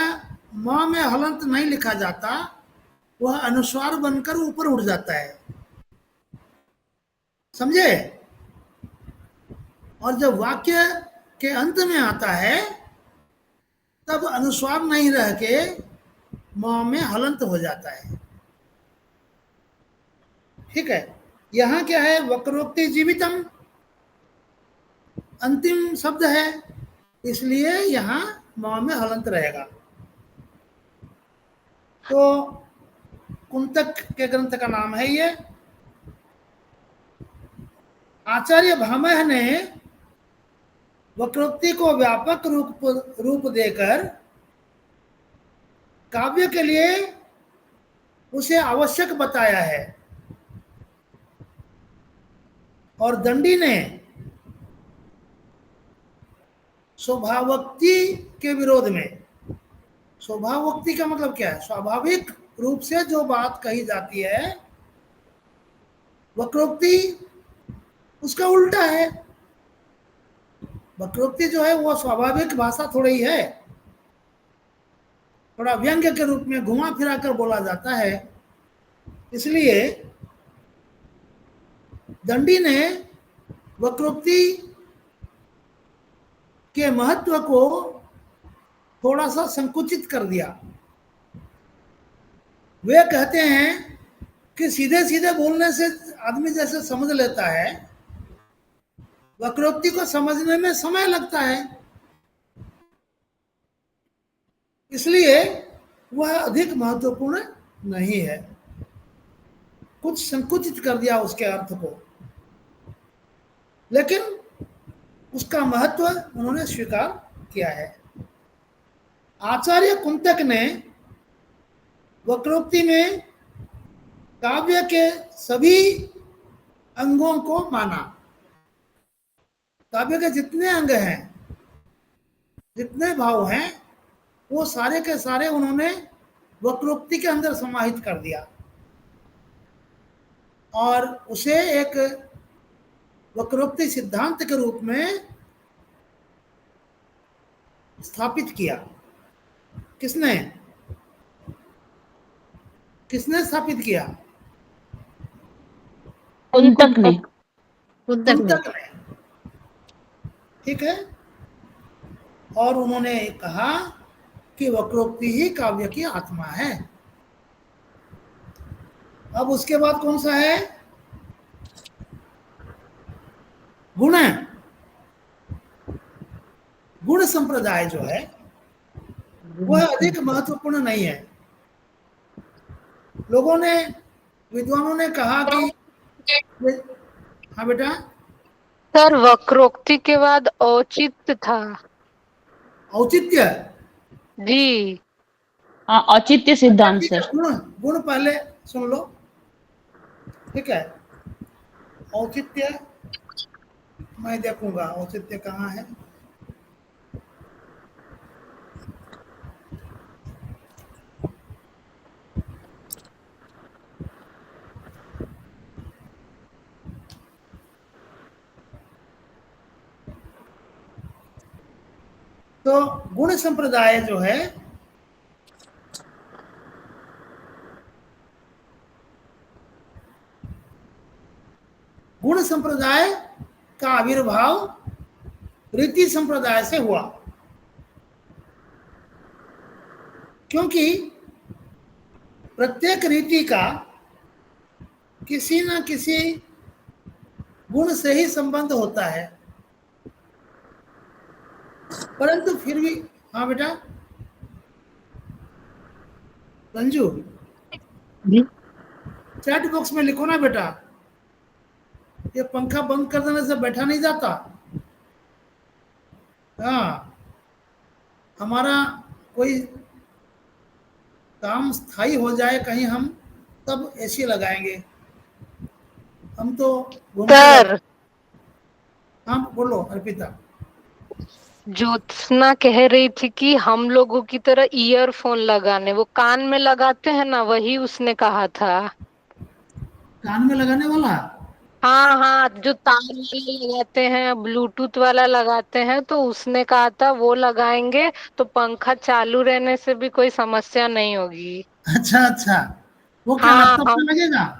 म में हलंत नहीं लिखा जाता, वह अनुस्वार बनकर ऊपर उठ जाता है, समझे। और जब वाक्य के अंत में आता है तब अनुस्वार नहीं रह के म में हलंत हो जाता है, ठीक है। यहां क्या है, वक्रोक्ति जीवितम अंतिम शब्द है, इसलिए यहां म में हलंत रहेगा। तो कुंतक के ग्रंथ का नाम है ये। आचार्य भामह ने वक्रोक्ति को व्यापक रूप देकर काव्य के लिए उसे आवश्यक बताया है, और दंडी ने स्वभावोक्ति के विरोध में, स्वभावोक्ति का मतलब क्या है, स्वाभाविक रूप से जो बात कही जाती है, वक्रोक्ति उसका उल्टा है। वक्रोक्ति जो है वो स्वाभाविक भाषा थोड़ी ही है, थोड़ा व्यंग्य के रूप में घुमा फिरा कर बोला जाता है। इसलिए दंडी ने वक्रोक्ति के महत्व को थोड़ा सा संकुचित कर दिया। वे कहते हैं कि सीधे सीधे बोलने से आदमी जैसे समझ लेता है, वक्रोक्ति को समझने में समय लगता है, इसलिए वह अधिक महत्वपूर्ण नहीं है। कुछ संकुचित कर दिया उसके अर्थ को, लेकिन उसका महत्व उन्होंने स्वीकार किया है। आचार्य कुंतक ने वक्रोक्ति में काव्य के सभी अंगों को माना। काव्य के जितने अंग हैं, जितने भाव हैं, वो सारे के सारे उन्होंने वक्रोक्ति के अंदर समाहित कर दिया और उसे एक वक्रोक्ति सिद्धांत के रूप में स्थापित किया। किसने किसने स्थापित किया? कुंतक ने। कुंतक ने, ठीक है। और उन्होंने कहा कि वक्रोक्ति ही काव्य की आत्मा है। अब उसके बाद कौन सा है? गुण। गुण संप्रदाय जो है वह अधिक महत्वपूर्ण नहीं है। लोगों ने, विद्वानों ने कहा कि, हाँ बेटा, सर वक्रोक्ति के बाद औचित्य था। औचित्य जी हाँ, औचित्य सिद्धांत ठीक है, सर। गुण गुण पहले सुन लो, ठीक है। औचित्य मैं देखूंगा, औचित्य कहाँ है। तो गुण संप्रदाय जो है गुण संप्रदाय का आविर्भाव रीति संप्रदाय से हुआ, क्योंकि प्रत्येक रीति का किसी न किसी गुण से ही संबंध होता है, परंतु फिर भी हाँ बेटा रंजू, जी चैट बॉक्स में लिखो ना बेटा, ये पंखा बंद कर देने से बैठा नहीं जाता। हाँ, हमारा कोई काम स्थायी हो जाए कहीं हम, तब एसी लगाएंगे। हम तो घूमते सर रहते। हाँ बोलो अर्पिता। ज्योत्सना कह रही थी कि हम लोगों की तरह ईयरफोन लगाने, वो कान में लगाते हैं ना, वही उसने कहा था। कान में लगाने वाला? हाँ हाँ, जो तार वाले लगाते हैं, ब्लूटूथ वाला लगाते हैं, तो उसने कहा था वो लगाएंगे तो पंखा चालू रहने से भी कोई समस्या नहीं होगी। अच्छा अच्छा, वो क्या हाँ लैपटॉप हाँ में लगेगा?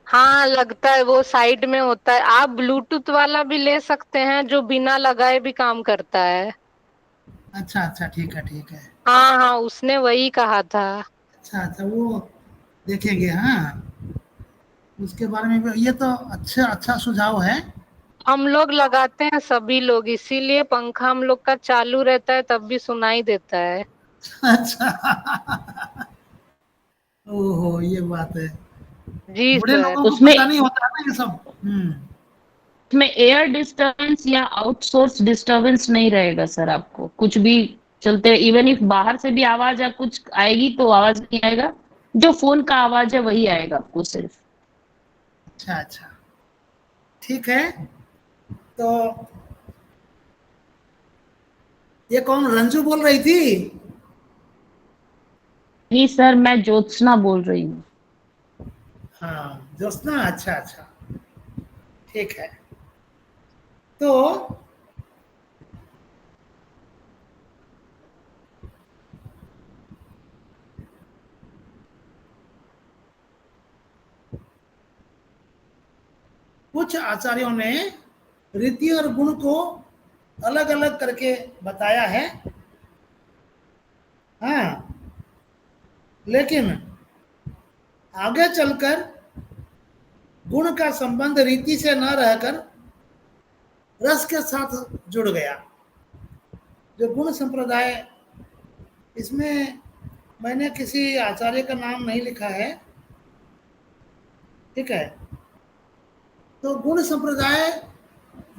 हाँ, लगता है वो साइड में होता है। आप ब्लूटूथ वाला भी ले सकते हैं जो बिना लगाए भी काम करता है। अच्छा अच्छा, ठीक है ठीक है। हाँ हाँ, उसने वही कहा था। अच्छा अच्छा, वो देखेंगे। हाँ, उसके बारे में भी, ये तो अच्छा अच्छा सुझाव है। हम लोग लगाते हैं सभी लोग, इसीलिए पंखा हम लोग का चालू रहता है तब भी सुनाई देता है। अच्छा ओहो, ये बात है। जी बूढ़े सर। लोगों को उसमें पता नहीं होता ना ये सब। उसमें एयर डिस्टरबेंस या आउटसोर्स डिस्टरबेंस नहीं रहेगा सर। आपको कुछ भी चलते, इवन इफ बाहर से भी आवाज या कुछ आएगी तो आवाज नहीं आएगा, जो फोन का आवाज है वही आएगा आपको सिर्फ। अच्छा अच्छा, ठीक है। तो ये कौन, रंजू बोल रही थी? जी सर, मैं ज्योत्सना बोल रही हूँ। हाँ ज्योत्सना, अच्छा अच्छा, ठीक है। तो कुछ आचार्यों ने रीति और गुण को अलग अलग करके बताया है। हाँ, लेकिन आगे चलकर गुण का संबंध रीति से न रहकर रस के साथ जुड़ गया। जो गुण संप्रदाय, इसमें मैंने किसी आचार्य का नाम नहीं लिखा है, ठीक है। तो गुण संप्रदाय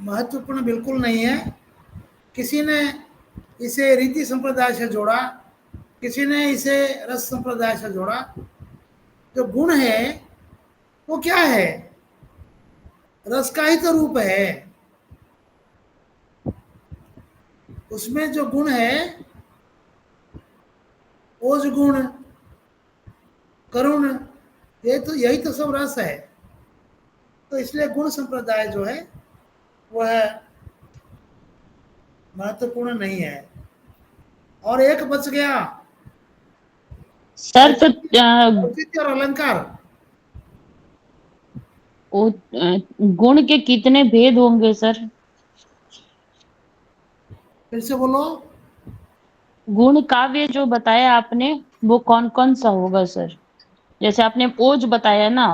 महत्वपूर्ण बिल्कुल नहीं है। किसी ने इसे रीति संप्रदाय से जोड़ा, किसी ने इसे रस संप्रदाय से जोड़ा। जो गुण है वो क्या है? रस का ही तो रूप है। उसमें जो गुण है, ओज गुण, करुण, ये तो यही तो सब रस है। तो इसलिए गुण संप्रदाय जो है वह महत्वपूर्ण नहीं है। और एक बच गया, सर तो औचित्य और अलंकार। गुण के कितने भेद होंगे सर? फिर से बोलो। गुण काव्य जो बताया आपने वो कौन कौन सा होगा सर? जैसे आपने ओज बताया ना,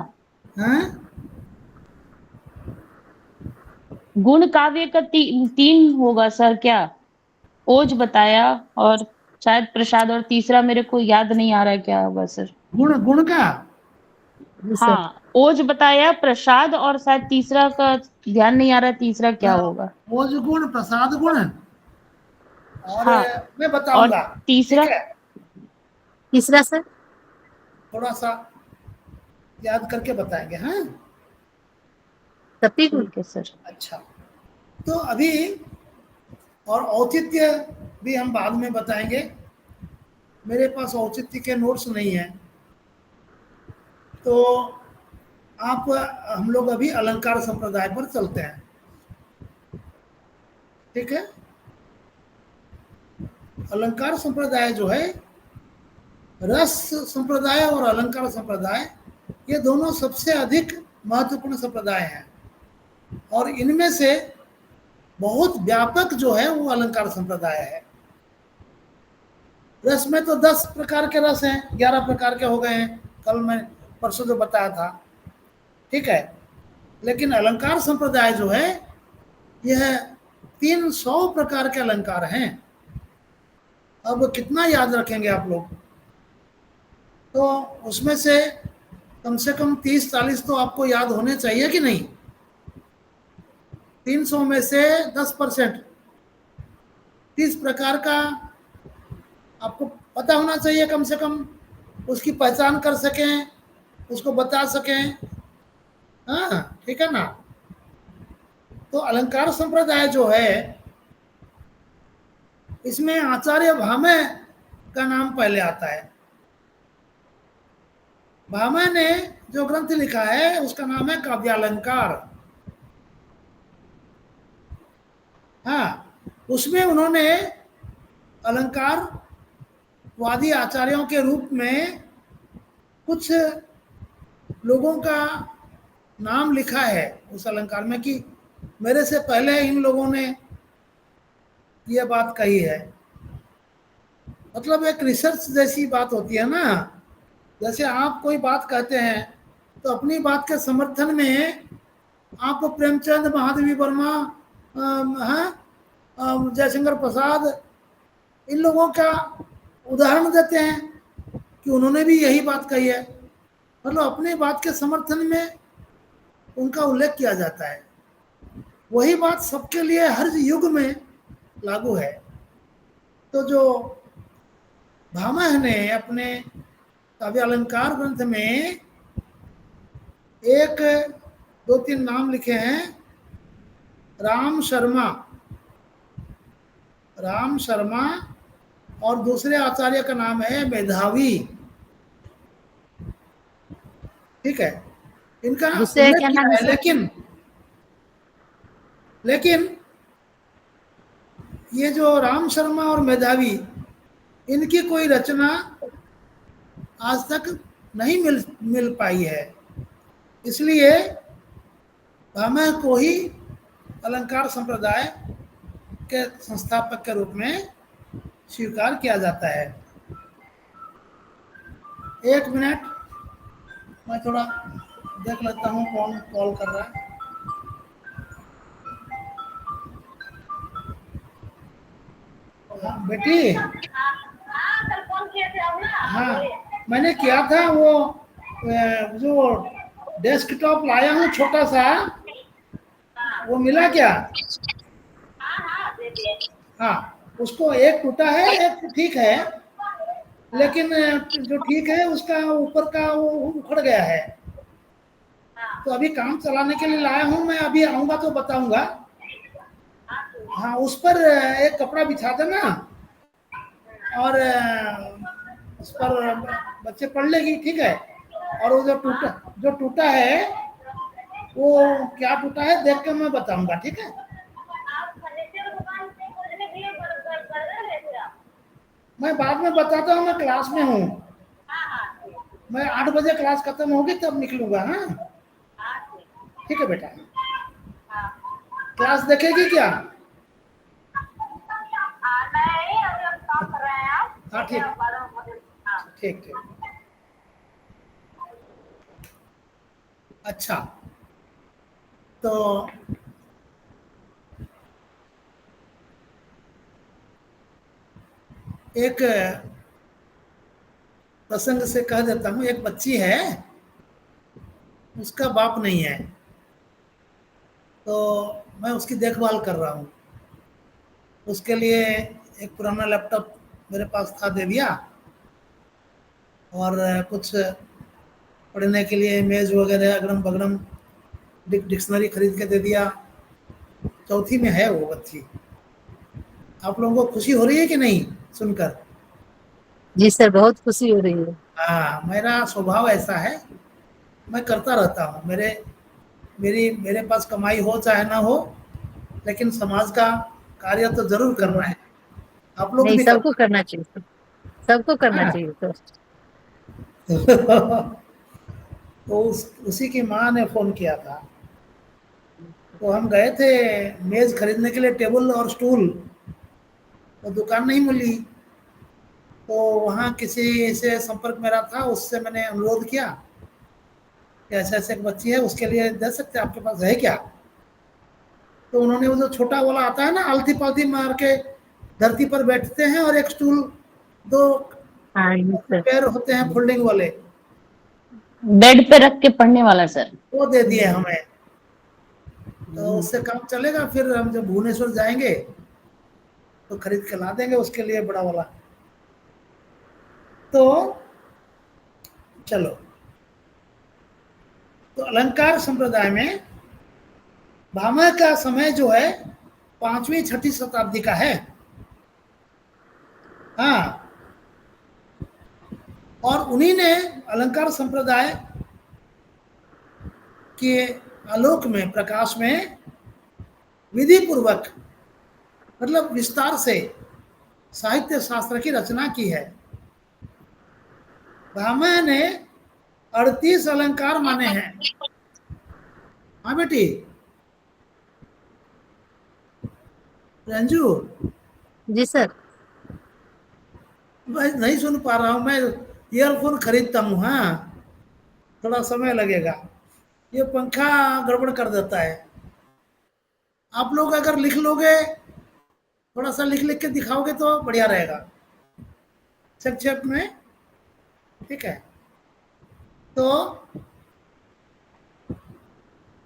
हैं? गुण काव्य का तीन होगा सर क्या? ओज बताया और शायद प्रसाद, और तीसरा मेरे को याद नहीं आ रहा है क्या होगा सर। गुण, गुण का जी सर। हाँ, ओज बताया, प्रसाद, और शायद तीसरा का ध्यान नहीं आ रहा, तीसरा क्या होगा? ओज गुण, प्रसाद गुण, और हाँ, मैं और बताऊंगा। ठीक तीसरा? है, तीसरा सर? थोड़ा सा याद करके बताएंगे। हाँ, सती गुण। ठीक है सर। अच्छा। तो अभी और औचित्य भी हम बाद में बताएंगे। मेरे पास औचित्य के नोट्स नहीं है, तो आप, हम लोग अभी अलंकार संप्रदाय पर चलते हैं, ठीक है। अलंकार संप्रदाय जो है, रस संप्रदाय और अलंकार संप्रदाय, ये दोनों सबसे अधिक महत्वपूर्ण संप्रदाय हैं। और इनमें से बहुत व्यापक जो है वो अलंकार संप्रदाय है। रस में तो 10 प्रकार के रस हैं, 11 प्रकार के हो गए हैं, कल मैं परसों जो बताया था, ठीक है। लेकिन अलंकार संप्रदाय जो है, यह 300 प्रकार के अलंकार हैं। अब कितना याद रखेंगे आप लोग? तो उसमें से कम 30-40 तो आपको याद होने चाहिए कि नहीं? 300 में से 10%, 30 प्रकार का आपको पता होना चाहिए कम से कम, उसकी पहचान कर सकें, उसको बता सकें। हाँ, ठीक है ना? तो अलंकार संप्रदाय जो है, इसमें आचार्य भामह का नाम पहले आता है। भामह ने जो ग्रंथ लिखा है उसका नाम है काव्यालंकार। हाँ, उसमें उन्होंने अलंकार वादी आचार्यों के रूप में कुछ लोगों का नाम लिखा है उस अलंकार में कि मेरे से पहले इन लोगों ने ये बात कही है। मतलब एक रिसर्च जैसी बात होती है ना। जैसे आप कोई बात कहते हैं तो अपनी बात के समर्थन में आप प्रेमचंद, महादेवी वर्मा, जयशंकर प्रसाद, इन लोगों का उदाहरण देते हैं कि उन्होंने भी यही बात कही है। मतलब अपनी बात के समर्थन में उनका उल्लेख किया जाता है। वही बात सबके लिए हर युग में लागू है। तो जो भामह ने अपने काव्यालंकार ग्रंथ में 1, 2, 3 नाम लिखे हैं। राम शर्मा और दूसरे आचार्य का नाम है मेधावी। ठीक है, इनका दूसरे उल्लेख क्या किया नाम है है, सर? लेकिन ये जो राम शर्मा और मेधावी, इनकी कोई रचना आज तक नहीं मिल पाई है। इसलिए भामह को ही अलंकार संप्रदाय के संस्थापक के रूप में स्वीकार किया जाता है। 1 मिनट, मैं थोड़ा देख लेता हूँ कौन कॉल कर रहा है। हाँ बेटी, हाँ मैंने किया था वो जो डेस्कटॉप लाया हूँ छोटा सा, वो मिला क्या? हाँ, उसको एक टूटा है, एक ठीक है, लेकिन जो ठीक है उसका ऊपर का वो उखड़ गया है। तो अभी काम चलाने के लिए लाया हूँ मैं, अभी आऊंगा तो बताऊंगा। हाँ, उस पर एक कपड़ा बिछा देना और उस पर बच्चे पढ़ लेगी, ठीक है? और वो जो टूटा है वो क्या टूटा है देख के मैं बताऊंगा, ठीक है? मैं बाद में बताता हूँ, मैं क्लास में हूँ। मैं 8 बजे क्लास खत्म होगी तब निकलूंगा। हाँ ठीक है बेटा, क्लास देखेगी क्या? हाँ ठीक ठीक ठीक। अच्छा, तो एक प्रसंग से कह देता हूँ। एक बच्ची है, उसका बाप नहीं है, तो मैं उसकी देखभाल कर रहा हूँ। उसके लिए एक पुराना लैपटॉप मेरे पास था, दे दिया, और कुछ पढ़ने के लिए मेज वगैरह अगड़म बगड़म डिक्शनरी खरीद के दे दिया। 4th में है वो बच्ची। आप लोगों को खुशी हो रही है कि नहीं सुनकर? जी सर, बहुत खुशी हो रही है। हाँ, मेरा स्वभाव ऐसा है, मैं करता रहता हूँ। मेरे पास कमाई हो चाहे ना हो, लेकिन समाज का कार्य तो जरूर करना है। आप लोग नहीं, भी सबको करना चाहिए सर, सबको करना हाँ। चाहिए सर। तो उसी की माँ ने फोन किया था। तो हम गए थे मेज खरीदने के लिए, टेबल और स्टूल, तो दुकान नहीं मिली। तो वहाँ किसी से संपर्क मेरा था, उससे मैंने अनुरोध किया कि ऐसे ऐसे एक बच्ची है, उसके लिए दे सकते, आपके पास है क्या? तो उन्होंने वो जो छोटा वाला आता है ना, आलती पालती मार के धरती पर बैठते हैं और एक स्टूल, दो हाँ जी सर, पैर होते हैं फोल्डिंग वाले, बेड पे रख के पढ़ने वाला सर। वो दे दिए हमें, तो उससे काम चलेगा। फिर हम जब भुवनेश्वर जाएंगे तो खरीद के ला देंगे उसके लिए बड़ा वाला। तो चलो, तो अलंकार संप्रदाय में भामह का समय जो है 5वीं 6वीं शताब्दी का है। हाँ, और उन्हीं ने अलंकार संप्रदाय के आलोक में, प्रकाश में विधि पूर्वक, मतलब विस्तार से साहित्य शास्त्र की रचना की है। भामह ने 38 अलंकार माने हैं। हाँ बेटी रंजू, जी सर। मैं नहीं सुन पा रहा हूँ, मैं ईयरफोन खरीदता हूँ। हाँ, थोड़ा समय लगेगा, ये पंखा गड़बड़ कर देता है। आप लोग अगर लिख लोगे, थोड़ा सा लिख लिख के दिखाओगे तो बढ़िया रहेगा, संक्षेप में, ठीक है। तो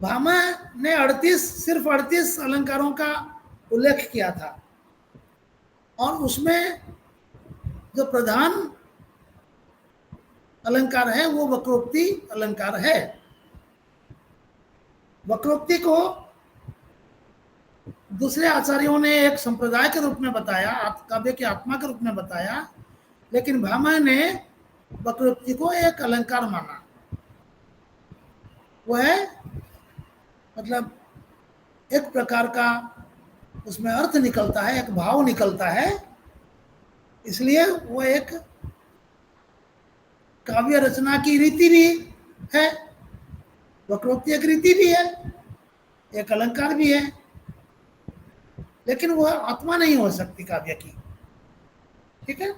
भामह ने 38 अलंकारों का उल्लेख किया था, और उसमें जो प्रधान अलंकार है वो वक्रोक्ति अलंकार है। वक्रोक्ति को दूसरे आचार्यों ने एक संप्रदाय के रूप में बताया, काव्य की आत्मा के रूप में बताया, लेकिन भामह ने वक्रोक्ति को एक अलंकार माना। वो है मतलब एक प्रकार का उसमें अर्थ निकलता है, एक भाव निकलता है, इसलिए वो एक काव्य रचना की रीति भी है। वक्रोक्ति एक रीति भी है, एक अलंकार भी है, लेकिन वह आत्मा नहीं हो सकती काव्य की, ठीक है।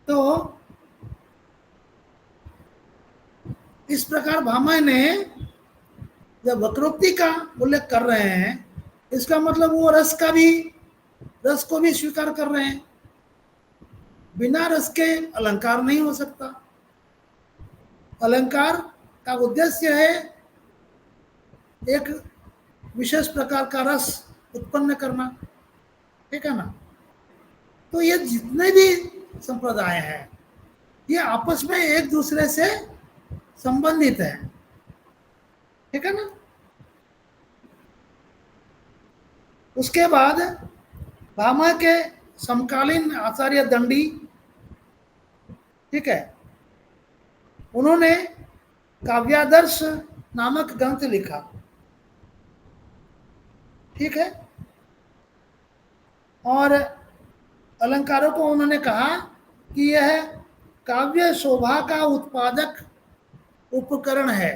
तो इस प्रकार भामह ने जब वक्रोक्ति का उल्लेख कर रहे हैं, इसका मतलब वो रस को भी स्वीकार कर रहे हैं। बिना रस के अलंकार नहीं हो सकता। अलंकार का उद्देश्य है एक विशेष प्रकार का रस उत्पन्न करना, ठीक है ना। तो ये जितने भी संप्रदाय हैं, ये आपस में एक दूसरे से संबंधित हैं, ठीक है ना। उसके बाद भामह के समकालीन आचार्य दंडी, ठीक है, उन्होंने काव्यादर्श नामक ग्रंथ लिखा, ठीक है। और अलंकारों को उन्होंने कहा कि यह काव्य शोभा का उत्पादक उपकरण है।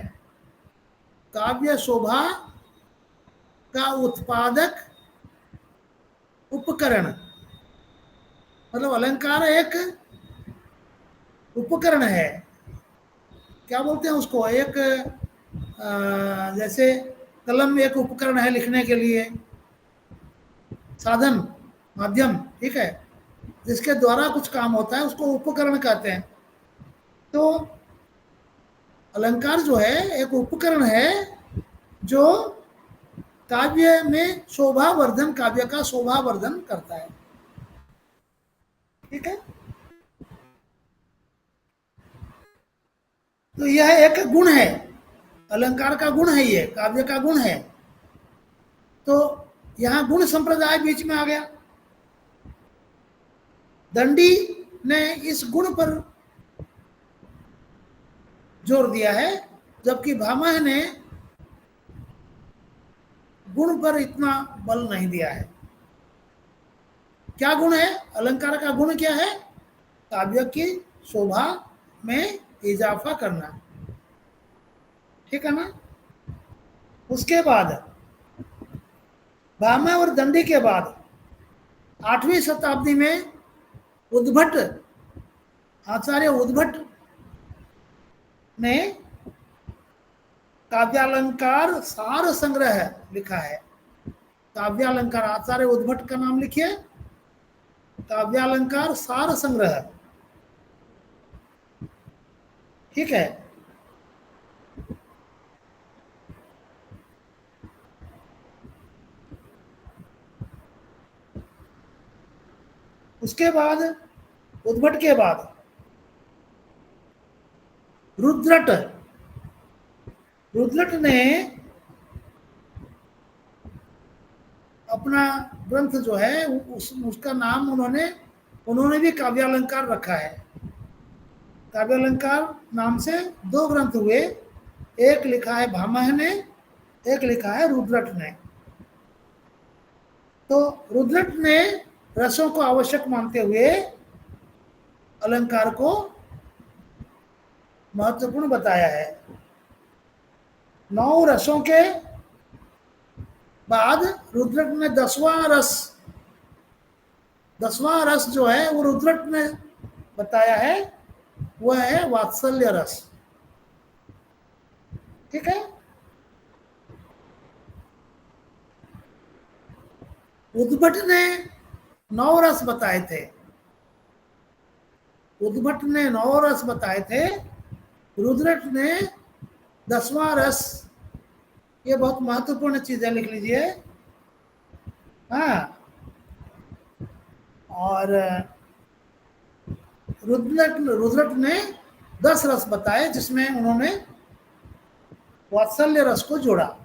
काव्य शोभा का उत्पादक उपकरण, मतलब अलंकार एक उपकरण है। क्या बोलते हैं उसको, एक जैसे कलम एक उपकरण है लिखने के लिए, साधन, माध्यम, ठीक है, जिसके द्वारा कुछ काम होता है, उसको उपकरण कहते हैं। तो अलंकार जो है एक उपकरण है जो काव्य में शोभावर्धन, काव्य का शोभावर्धन करता है, ठीक है। तो यह एक गुण है, अलंकार का गुण है, ये काव्य का गुण है। तो यहां गुण संप्रदाय बीच में आ गया। दंडी ने इस गुण पर जोर दिया है, जबकि भामह ने गुण पर इतना बल नहीं दिया है। क्या गुण है अलंकार का? गुण क्या है? काव्य की शोभा में इजाफा करना, ठीक है ना। उसके बाद भामह और दंडी के बाद 8वीं शताब्दी में उद्भट, आचार्य उद्भट ने काव्यालंकार सार संग्रह लिखा है। काव्यालंकार, आचार्य उद्भट का नाम लिखिए, काव्यालंकार सार संग्रह, ठीक है। उसके बाद उद्भट के बाद रुद्रट, रुद्रट ने अपना ग्रंथ जो है उसका नाम उन्होंने भी काव्यालंकार रखा है। काव्यालंकार नाम से 2 ग्रंथ हुए, एक लिखा है भामह ने, एक लिखा है रुद्रट ने। तो रुद्रट ने रसों को आवश्यक मानते हुए अलंकार को महत्वपूर्ण बताया है। 9 रसों के बाद रुद्रट ने 10वां रस जो है वो रुद्रट ने बताया है, वह है वात्सल्य रस, ठीक है। उद्भट ने 9 रस बताए थे, उद्भट ने 9 रस बताए थे, रुद्रट ने 10वां रस। ये बहुत महत्वपूर्ण चीज है, लिख लीजिए। हाँ, और रुद्रट ने 10 रस बताए, जिसमें उन्होंने वात्सल्य रस को जोड़ा।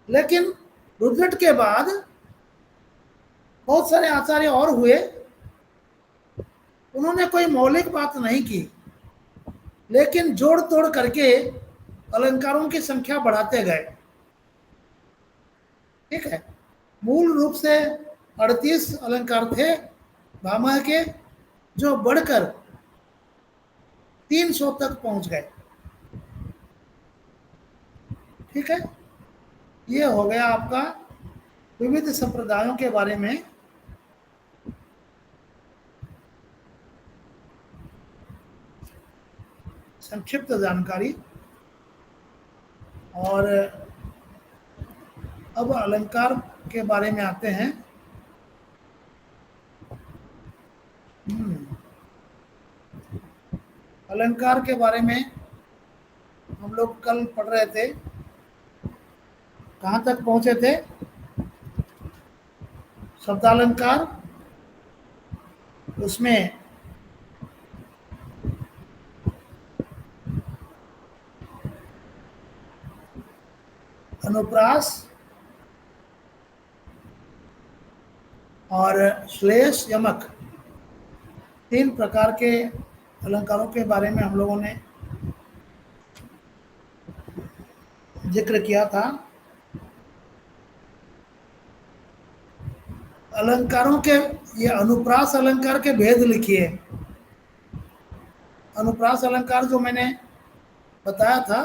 लेकिन रुद्रट के बाद बहुत सारे आचार्य और हुए, उन्होंने कोई मौलिक बात नहीं की, लेकिन जोड़ तोड़ करके अलंकारों की संख्या बढ़ाते गए, ठीक है। मूल रूप से 38 अलंकार थे भामह के, जो बढ़कर 300 तक पहुंच गए, ठीक है। ये हो गया आपका विविध संप्रदायों के बारे में संक्षिप्त जानकारी। और अब अलंकार के बारे में आते हैं। अलंकार के बारे में हम लोग कल पढ़ रहे थे, कहाँ तक पहुंचे थे? शब्दालंकार, उसमें अनुप्रास और श्लेष, यमक, 3 प्रकार के अलंकारों के बारे में हम लोगों ने जिक्र किया था। अलंकारों के, ये अनुप्रास अलंकार के भेद लिखिए। अनुप्रास अलंकार जो मैंने बताया था,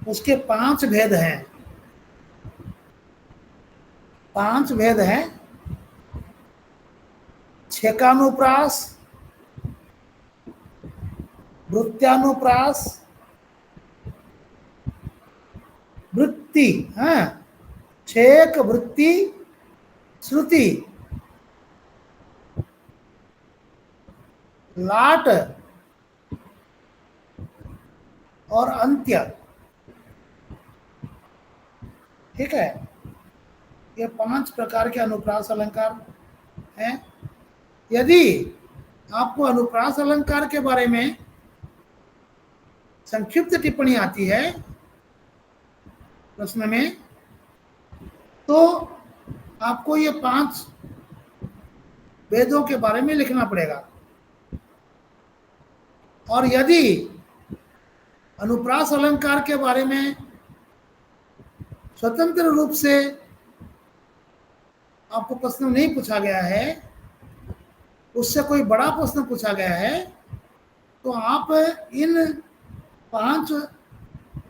उसके 5 भेद हैं। 5 भेद हैं। छेकानुप्रास, वृत्त्यानुप्रास, वृत्ति, हाँ, छेक, वृत्ति, श्रुति, लाट और अंत्य, ठीक है। ये 5 प्रकार के अनुप्रास अलंकार हैं। यदि आपको अनुप्रास अलंकार के बारे में संक्षिप्त टिप्पणी आती है प्रश्न में, तो आपको ये 5 वेदों के बारे में लिखना पड़ेगा। और यदि अनुप्रास अलंकार के बारे में स्वतंत्र रूप से आपको प्रश्न नहीं पूछा गया है, उससे कोई बड़ा प्रश्न पूछा गया है, तो आप इन 5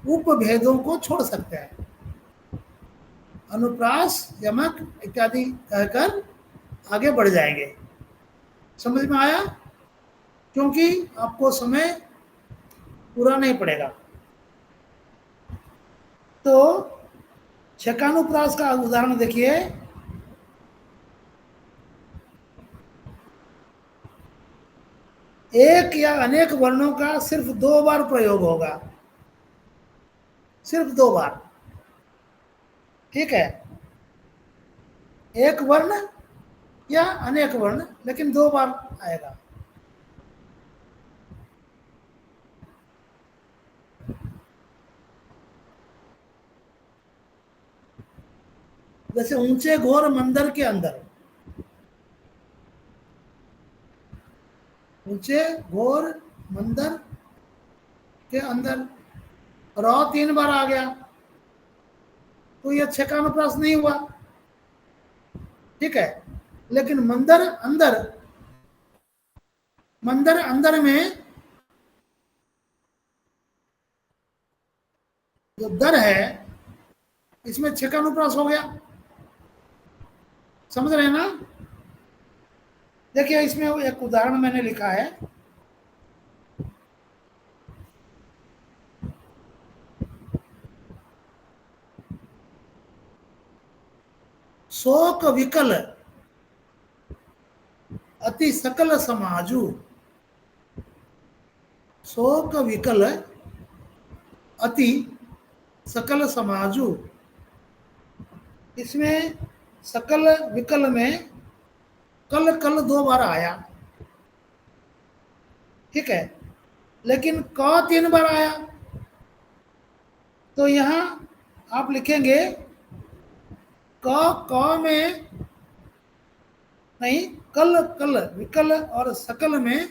उपभेदों को छोड़ सकते हैं। अनुप्रास, यमक इत्यादि कहकर आगे बढ़ जाएंगे। समझ में आया? क्योंकि आपको समय पूरा नहीं पड़ेगा। तो छकानुप्रास का उदाहरण देखिए। एक या अनेक वर्णों का सिर्फ 2 बार प्रयोग होगा, सिर्फ 2 बार। ठीक है, एक वर्ण या अनेक वर्ण, लेकिन 2 बार आएगा। जैसे ऊंचे घोर मंदिर के अंदर, ऊंचे घोर मंदिर के अंदर र 3 बार आ गया, तो यह छकानुप्रास नहीं हुआ। ठीक है, लेकिन मंदिर अंदर, मंदिर अंदर में जो दर है, इसमें छकानुप्रास हो गया। समझ रहे हैं ना? देखिए, इसमें एक उदाहरण मैंने लिखा है। शोक विकल अति सकल समाजु, शोक विकल अति सकल समाजु। इसमें सकल विकल में कल कल 2 बार आया। ठीक है, लेकिन क 3 बार आया। तो यहां आप लिखेंगे क में नहीं, कल कल, विकल और सकल में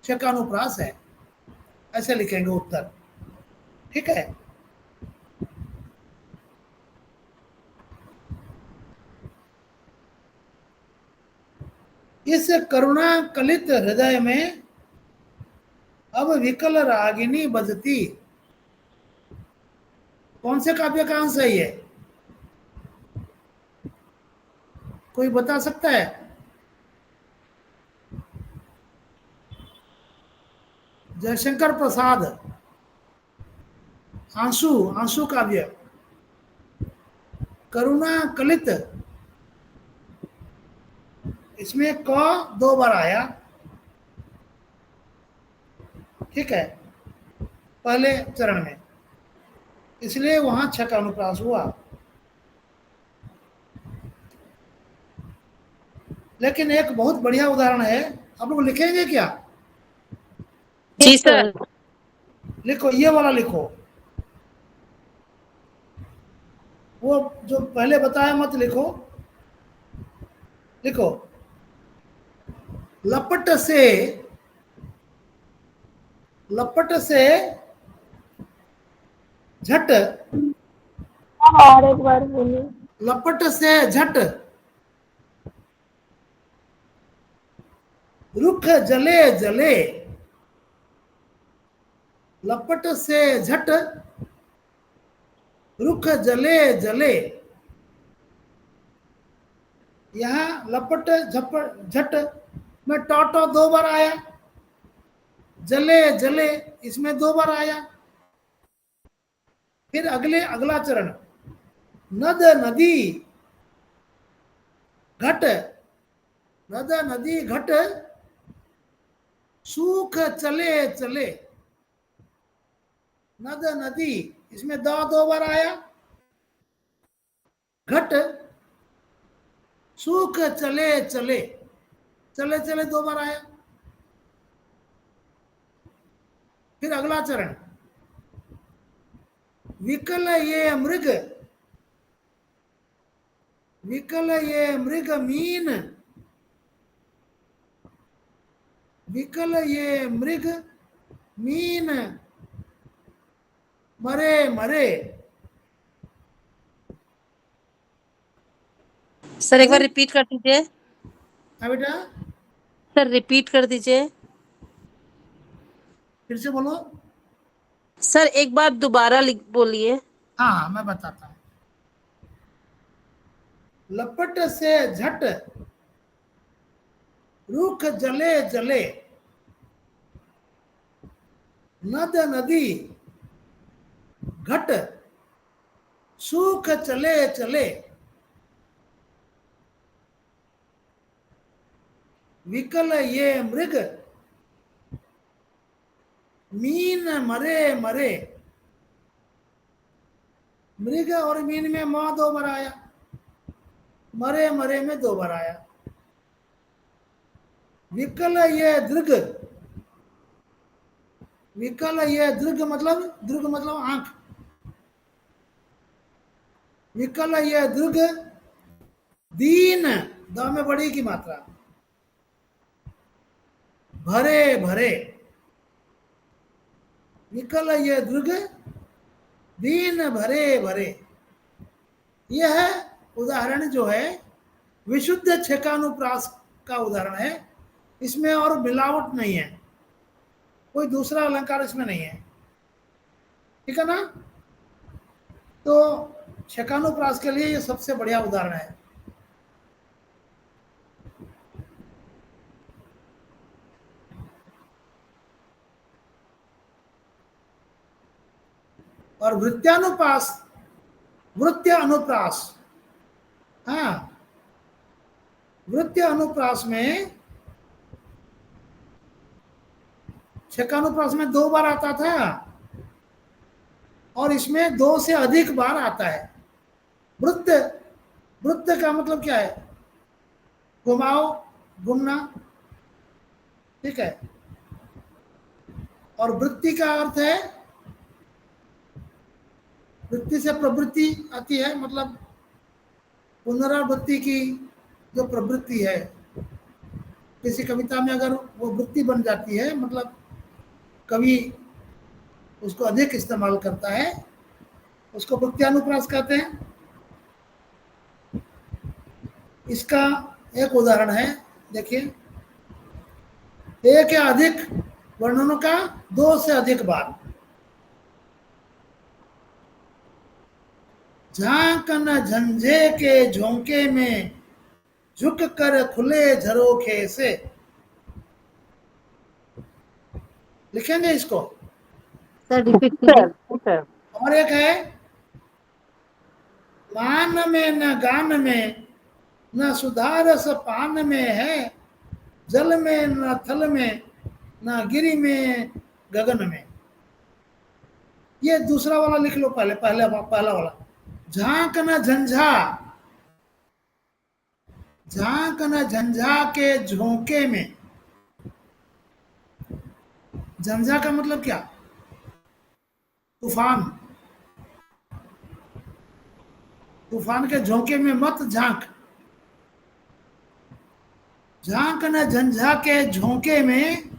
छकानुप्रास है, ऐसे लिखेंगे उत्तर। ठीक है, इस करुणा कलित हृदय में अब विकल रागिनी बजती। कौन से काव्य का अंश है ये? कोई बता सकता है? जयशंकर प्रसाद, आंसू, आंसू काव्य, करुणा कलित, इसमें क 2 बार आया। ठीक है, पहले चरण में, इसलिए वहां छकानुप्रास हुआ। लेकिन एक बहुत बढ़िया उदाहरण है, आप लोग लिखेंगे क्या? जी सर। लिखो, ये वाला लिखो, वो जो पहले बताया मत लिखो। लिखो, लपट से, लपट से झट, और एक बार बोलिए। लपट से झट रुख जले जले, लपट से झट रुख जले जले। यहां लपट झट में टॉटो 2 बार आया, जले जले इसमें 2 बार आया। फिर अगला चरण, नद नदी घट, नद नदी घट सूख चले चले, नद नदी इसमें 2 बार आया, घट सूख चले चले, चले चले 2 बार आया। फिर अगला चरण, विकल ये मृग, विकल ये मृग मीन, विकल ये मृग मीन मरे मरे। सर एक बार रिपीट कर दीजिए। हाँ बेटा, सर रिपीट कर दीजिए। फिर से बोलो। सर एक बार दोबारा बोलिए। हाँ, मैं बताता हूं। लपट से झट रुख जले जले, नद नदी घट सूख चले चले, विकल ये मृग मीन मरे मरे। मृग और मीन में मां 2 बार आया, मरे मरे में 2 बार आया। विकल ये दृग, विकल ये दृग मतलब आंख। विकल ये दृग दीन, द में बड़ी की मात्रा, भरे भरे। विकल ये दृग दीन भरे भरे। यह उदाहरण जो है विशुद्ध छेकानुप्रास का उदाहरण है। इसमें और मिलावट नहीं है, कोई दूसरा अलंकार इसमें नहीं है, ठीक है ना। तो छेकानुप्रास के लिए ये सबसे बढ़िया उदाहरण है। और वृत्यानुप्रास, वृत्य अनुप्रास, हाँ, वृत्य अनुप्रास में छेकानुप्रास में 2 बार आता था और इसमें 2 से अधिक बार आता है। वृत्त, वृत्त का मतलब क्या है? घुमाओ, घूमना, ठीक है। और वृत्ति का अर्थ है, वृत्ति से प्रवृत्ति आती है, मतलब पुनरावृत्ति की जो प्रवृत्ति है। किसी कविता में अगर वो वृत्ति बन जाती है, मतलब कवि उसको अधिक इस्तेमाल करता है, उसको वृत्यानुप्रास कहते हैं। इसका एक उदाहरण है, देखिए, एक या अधिक वर्णनों का 2 से अधिक बार। झांकन झंझे के झोंके में झुक कर खुले झरोखे से। लिखेंगे इसको सर रिपीट कीजिए। और एक है, मान में न गान में न सुधारस पान में है, जल में न थल में न गिरी में गगन में। ये दूसरा वाला लिख लो पहले, पहला वाला। झांक न झंझा, झांक न झंझा के झोंके में। झंझा का मतलब क्या? तूफान। तूफान के झोंके में मत झांक। झांक न झंझा के झोंके में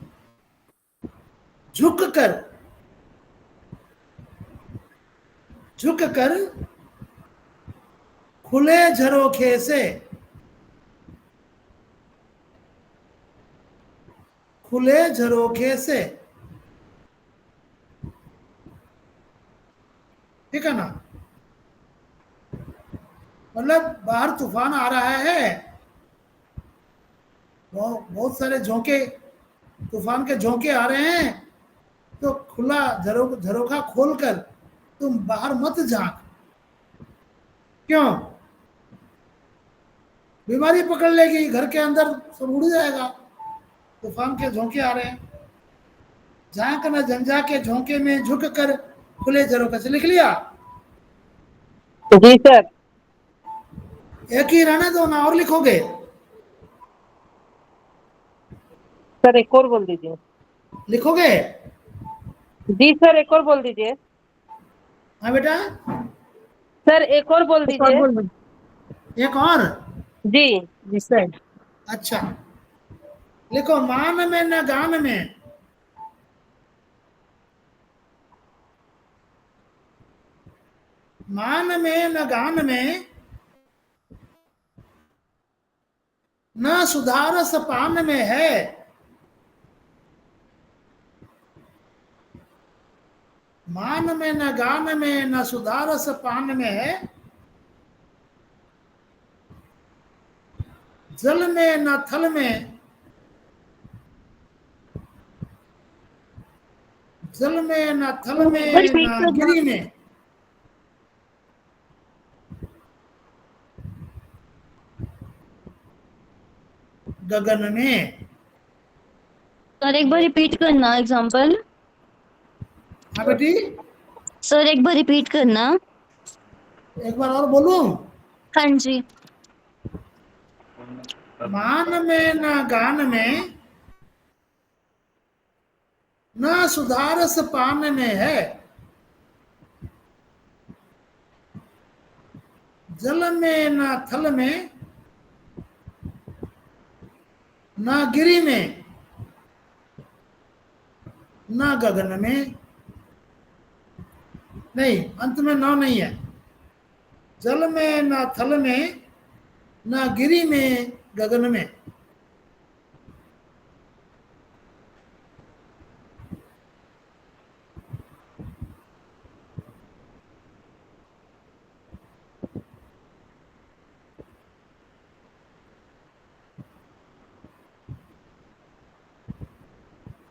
झुक कर खुले झरोखे से, खुले झरोखे से, ठीक है ना। मतलब बाहर तूफान आ रहा है, बहुत सारे झोंके, तूफान के झोंके आ रहे हैं, तो खुला झरोखा खोलकर तुम बाहर मत झांक। क्यों? बीमारी पकड़ लेगी, घर के अंदर सब उड़ जाएगा, तूफान के झोंके आ रहे हैं। झांक न झंझा के झोंके में झुक कर खुले झरोखे से। लिख लिया? जी सर। एक ही रहने दो ना, और लिखोगे? सर एक और बोल दीजिए। लिखोगे? जी सर, एक और बोल दीजिए। हाँ बेटा, सर एक और बोल दीजिए। एक और? जी सर। अच्छा, लिखो, मान में न गान में, मान में न गान में न सुधारस पान में है, मान में न गान में न सुधारस पान में है, जल में न थल में जल में ना थल में repeat ना करना। गिरी में, गगन में। सर एक बार रिपीट करना एग्जाम्पल। हाँ बेटी, सर एक बार रिपीट करना। एक बार और बोलूं। हाँ जी। मान में ना गान में, ना सुधारस पान में है, जल में ना थल में ना गिरी में, ना गगन में। नहीं, अंत में ना नहीं है। जल में ना थल में ना गिरी में, गगन में।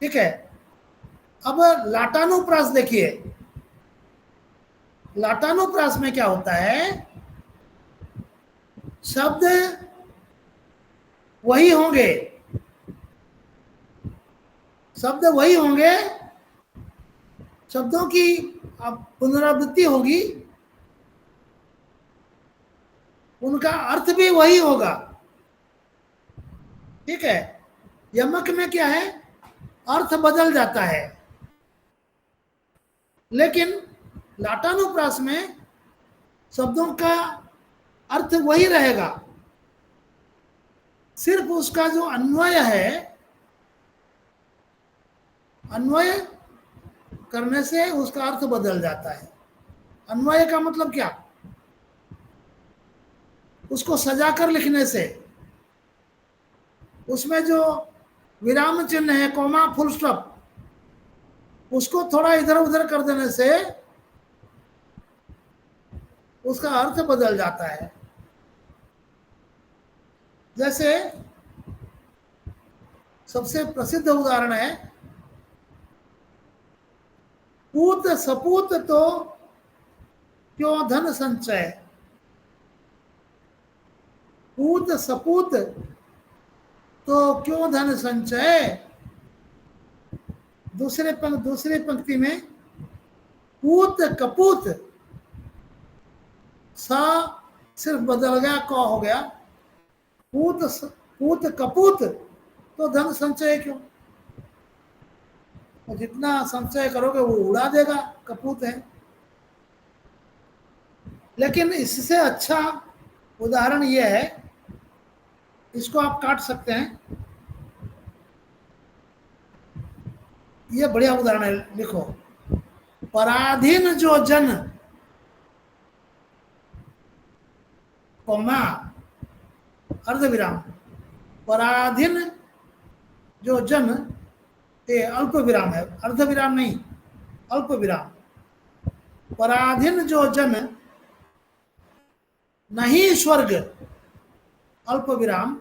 ठीक है। अब लाटानुप्रास देखिए। लाटानुप्रास में क्या होता है, शब्द वही होंगे, शब्द वही होंगे, शब्दों की अब पुनरावृत्ति होगी, उनका अर्थ भी वही होगा। ठीक है। यमक में क्या है, अर्थ बदल जाता है, लेकिन लाटानुप्रास में शब्दों का अर्थ वही रहेगा, सिर्फ उसका जो अन्वय है, अन्वय करने से उसका अर्थ बदल जाता है। अन्वय का मतलब क्या, उसको सजाकर लिखने से, उसमें जो विराम चिन्ह है, कॉमा, फुल स्टॉप, उसको थोड़ा इधर उधर कर देने से उसका अर्थ बदल जाता है। जैसे सबसे प्रसिद्ध उदाहरण है, पूत सपूत तो क्यों धन संचय। पूत सपूत तो क्यों धन संचय। दूसरी पंक्ति में पूत कपूत, सा सिर्फ बदल गया, क हो गया। पूत कपूत तो धन संचय क्यों। और जितना संचय करोगे वो उड़ा देगा, कपूत है। लेकिन इससे अच्छा उदाहरण ये है, इसको आप काट सकते हैं। ये बढ़िया उदाहरण है, लिखो। पराधीन जो जन, कौमा, अर्धविराम, पराधीन जो जन, ये अल्प विराम है, अर्धविराम नहीं, अल्प विराम। पराधीन जो जन नहीं स्वर्ग, अल्प विराम,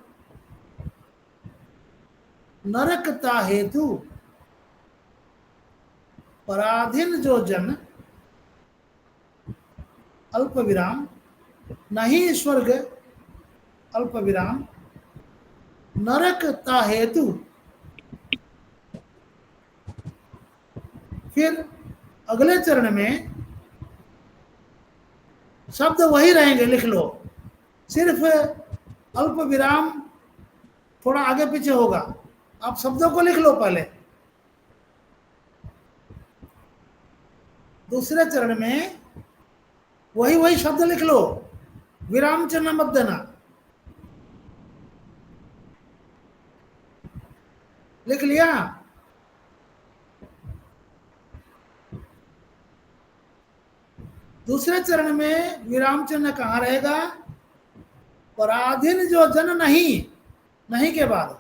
नरकता हेतु। पराधीन जो जन, अल्प विराम, नहीं स्वर्ग, अल्प विराम, नरकता हेतु। फिर अगले चरण में शब्द वही रहेंगे, लिख लो, सिर्फ अल्प विराम थोड़ा आगे पीछे होगा। आप शब्दों को लिख लो पहले। दूसरे चरण में वही शब्द लिख लो, विराम चिन्ह मत देना। लिख लिया। दूसरे चरण में विराम चिन्ह कहाँ रहेगा, पराधीन जो जन नहीं, नहीं के बाद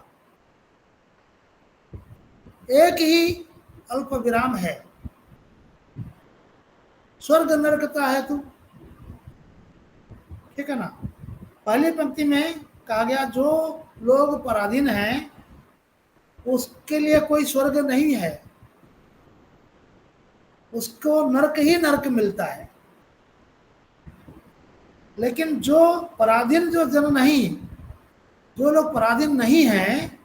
एक ही अल्प विराम है, स्वर्ग नरकता है तू। ठीक है ना। पहली पंक्ति में कहा गया जो लोग पराधीन हैं उसके लिए कोई स्वर्ग नहीं है, उसको नरक ही नरक मिलता है। लेकिन जो पराधीन जो जन नहीं, जो लोग पराधीन नहीं हैं,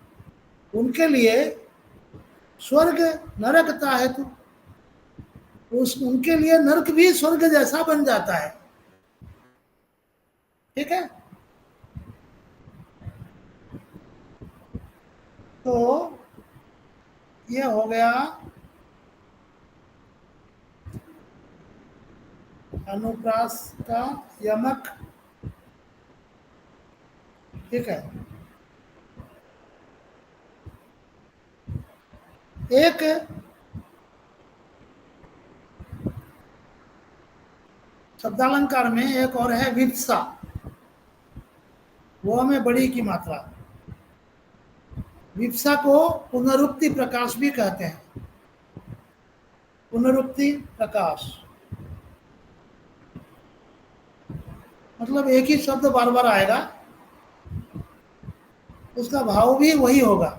उनके लिए स्वर्ग नरकता है, तो उनके लिए नरक भी स्वर्ग जैसा बन जाता है। ठीक है, तो ये हो गया अनुप्रास का यमक। ठीक है, एक शब्दालंकार में एक और है विप्सा, वो हमें बड़ी की मात्रा। विप्सा को पुनरुक्ति प्रकाश भी कहते हैं। पुनरुक्ति प्रकाश मतलब एक ही शब्द बार बार आएगा, उसका भाव भी वही होगा।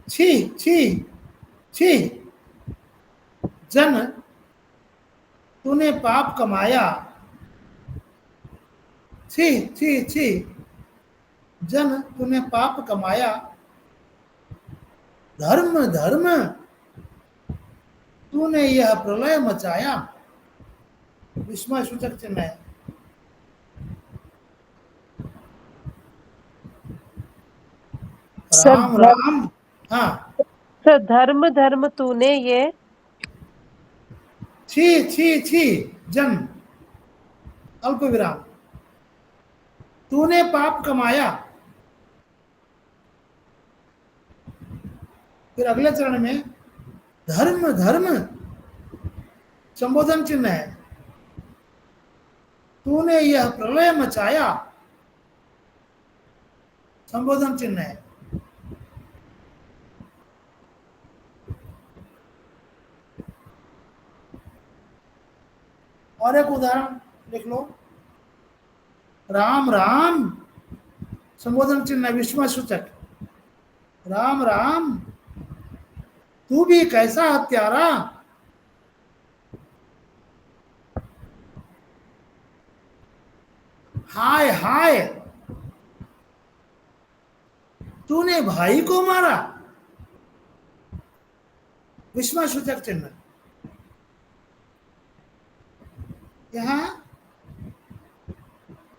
छी छी छी जन तूने पाप कमाया, छी छी छी जन तूने पाप कमाया, धर्म धर्म तूने यह प्रलय मचाया। विस्मय सूचक चिन्ह है। राम राम, हाँ सर धर्म धर्म तूने ये छी छी छी जन अल्प विराम तूने पाप कमाया। फिर अगले चरण में धर्म धर्म संबोधन चिन्ह है। तूने यह प्रलय मचाया, संबोधन चिन्ह है। और एक उदाहरण लिख लो, राम राम संबोधन चिन्ह विस्मय सूचक। राम राम तू भी कैसा हत्यारा, हाय हाय तूने भाई को मारा, विस्मय सूचक चिन्ह। यहाँ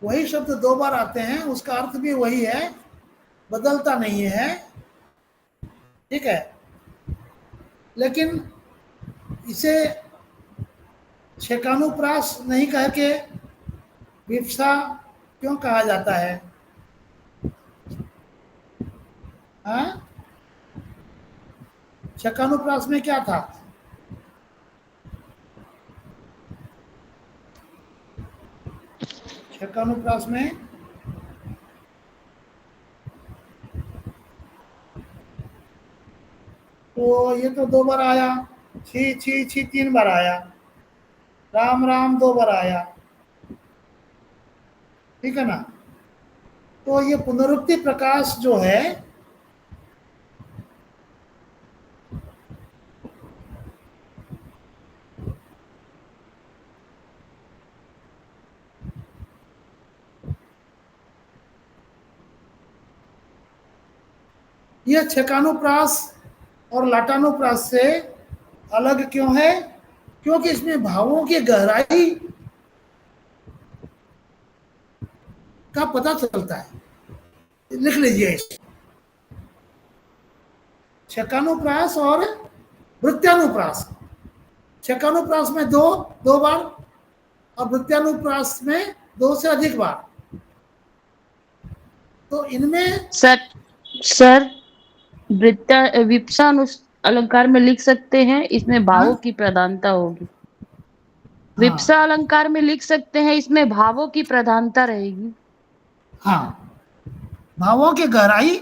वही शब्द दो बार आते हैं, उसका अर्थ भी वही है, बदलता नहीं है। ठीक है, लेकिन इसे छेकानुप्रास नहीं कह के विप्सा क्यों कहा जाता है? हाँ, छेकानुप्रास में क्या था? छेकानुप्रास में तो ये तो दो बार आया, छी छी छी तीन बार आया, राम राम दो बार आया। ठीक है ना? तो ये पुनरुक्ति प्रकाश जो है यह छेकानुप्रास और लाटानुप्रास से अलग क्यों है? क्योंकि इसमें भावों की गहराई का पता चलता है। लिख लीजिए, छेकानुप्रास और वृत्त्यानुप्रास। छेकानुप्रास में दो बार और वृत्त्यानुप्रास में दो से अधिक बार। तो इनमें सर विप्सा अलंकार में लिख सकते हैं, इसमें भावों की प्रधानता होगी। विप्सा अलंकार में लिख सकते हैं, इसमें भावों की प्रधानता रहेगी। हाँ, भावों की गहराई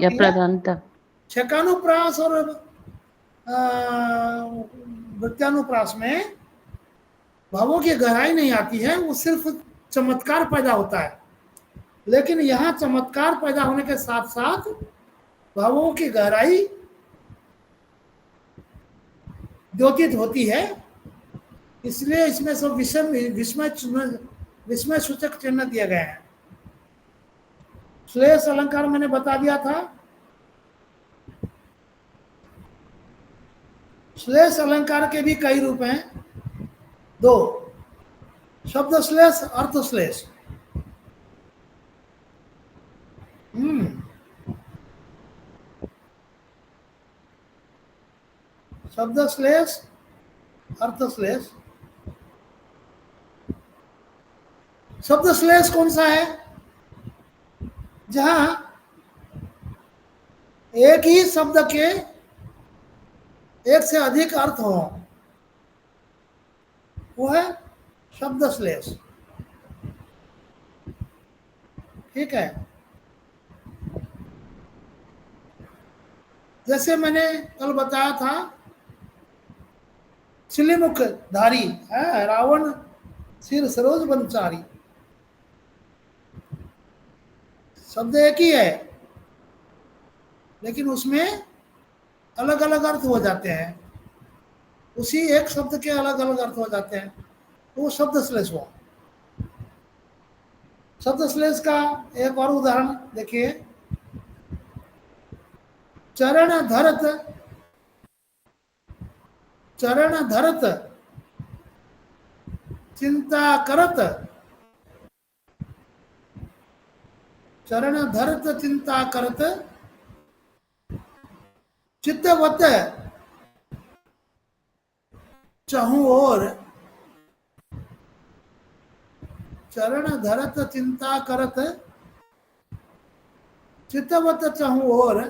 या प्रधानता। छेकानुप्रास और वृत्त्यानुप्रास में भावों की गहराई नहीं आती है, वो सिर्फ चमत्कार पैदा होता है। लेकिन यहाँ चमत्कार पैदा होने के साथ साथ भावों की गहराई द्योतित होती है, इसलिए इसमें सब विस्मय सूचक चिन्ह दिए गए हैं। श्लेष अलंकार मैंने बता दिया था। श्लेष अलंकार के भी कई रूप हैं, दो, शब्द श्लेष, अर्थ श्लेष। शब्द श्लेष, अर्थ श्लेष। शब्द श्लेष कौन सा है? जहां एक ही शब्द के एक से अधिक अर्थ हो, वो है शब्द श्लेष। ठीक है, जैसे मैंने कल बताया था, चिलिमुख धारी है रावण सिर सरोज बनचारी। शब्द एक ही है, लेकिन उसमें अलग अलग अर्थ हो जाते हैं। उसी एक शब्द के अलग अलग अर्थ हो जाते हैं, तो वो शब्द श्लेष हुआ। शब्द श्लेष का एक और उदाहरण देखिए, चरण धरत, चरण धरत चिंता करत, चरण धरत चिंता करत, चित्तवत चहु और, चरण धरत चिंता करत, चित्तवत चहु और,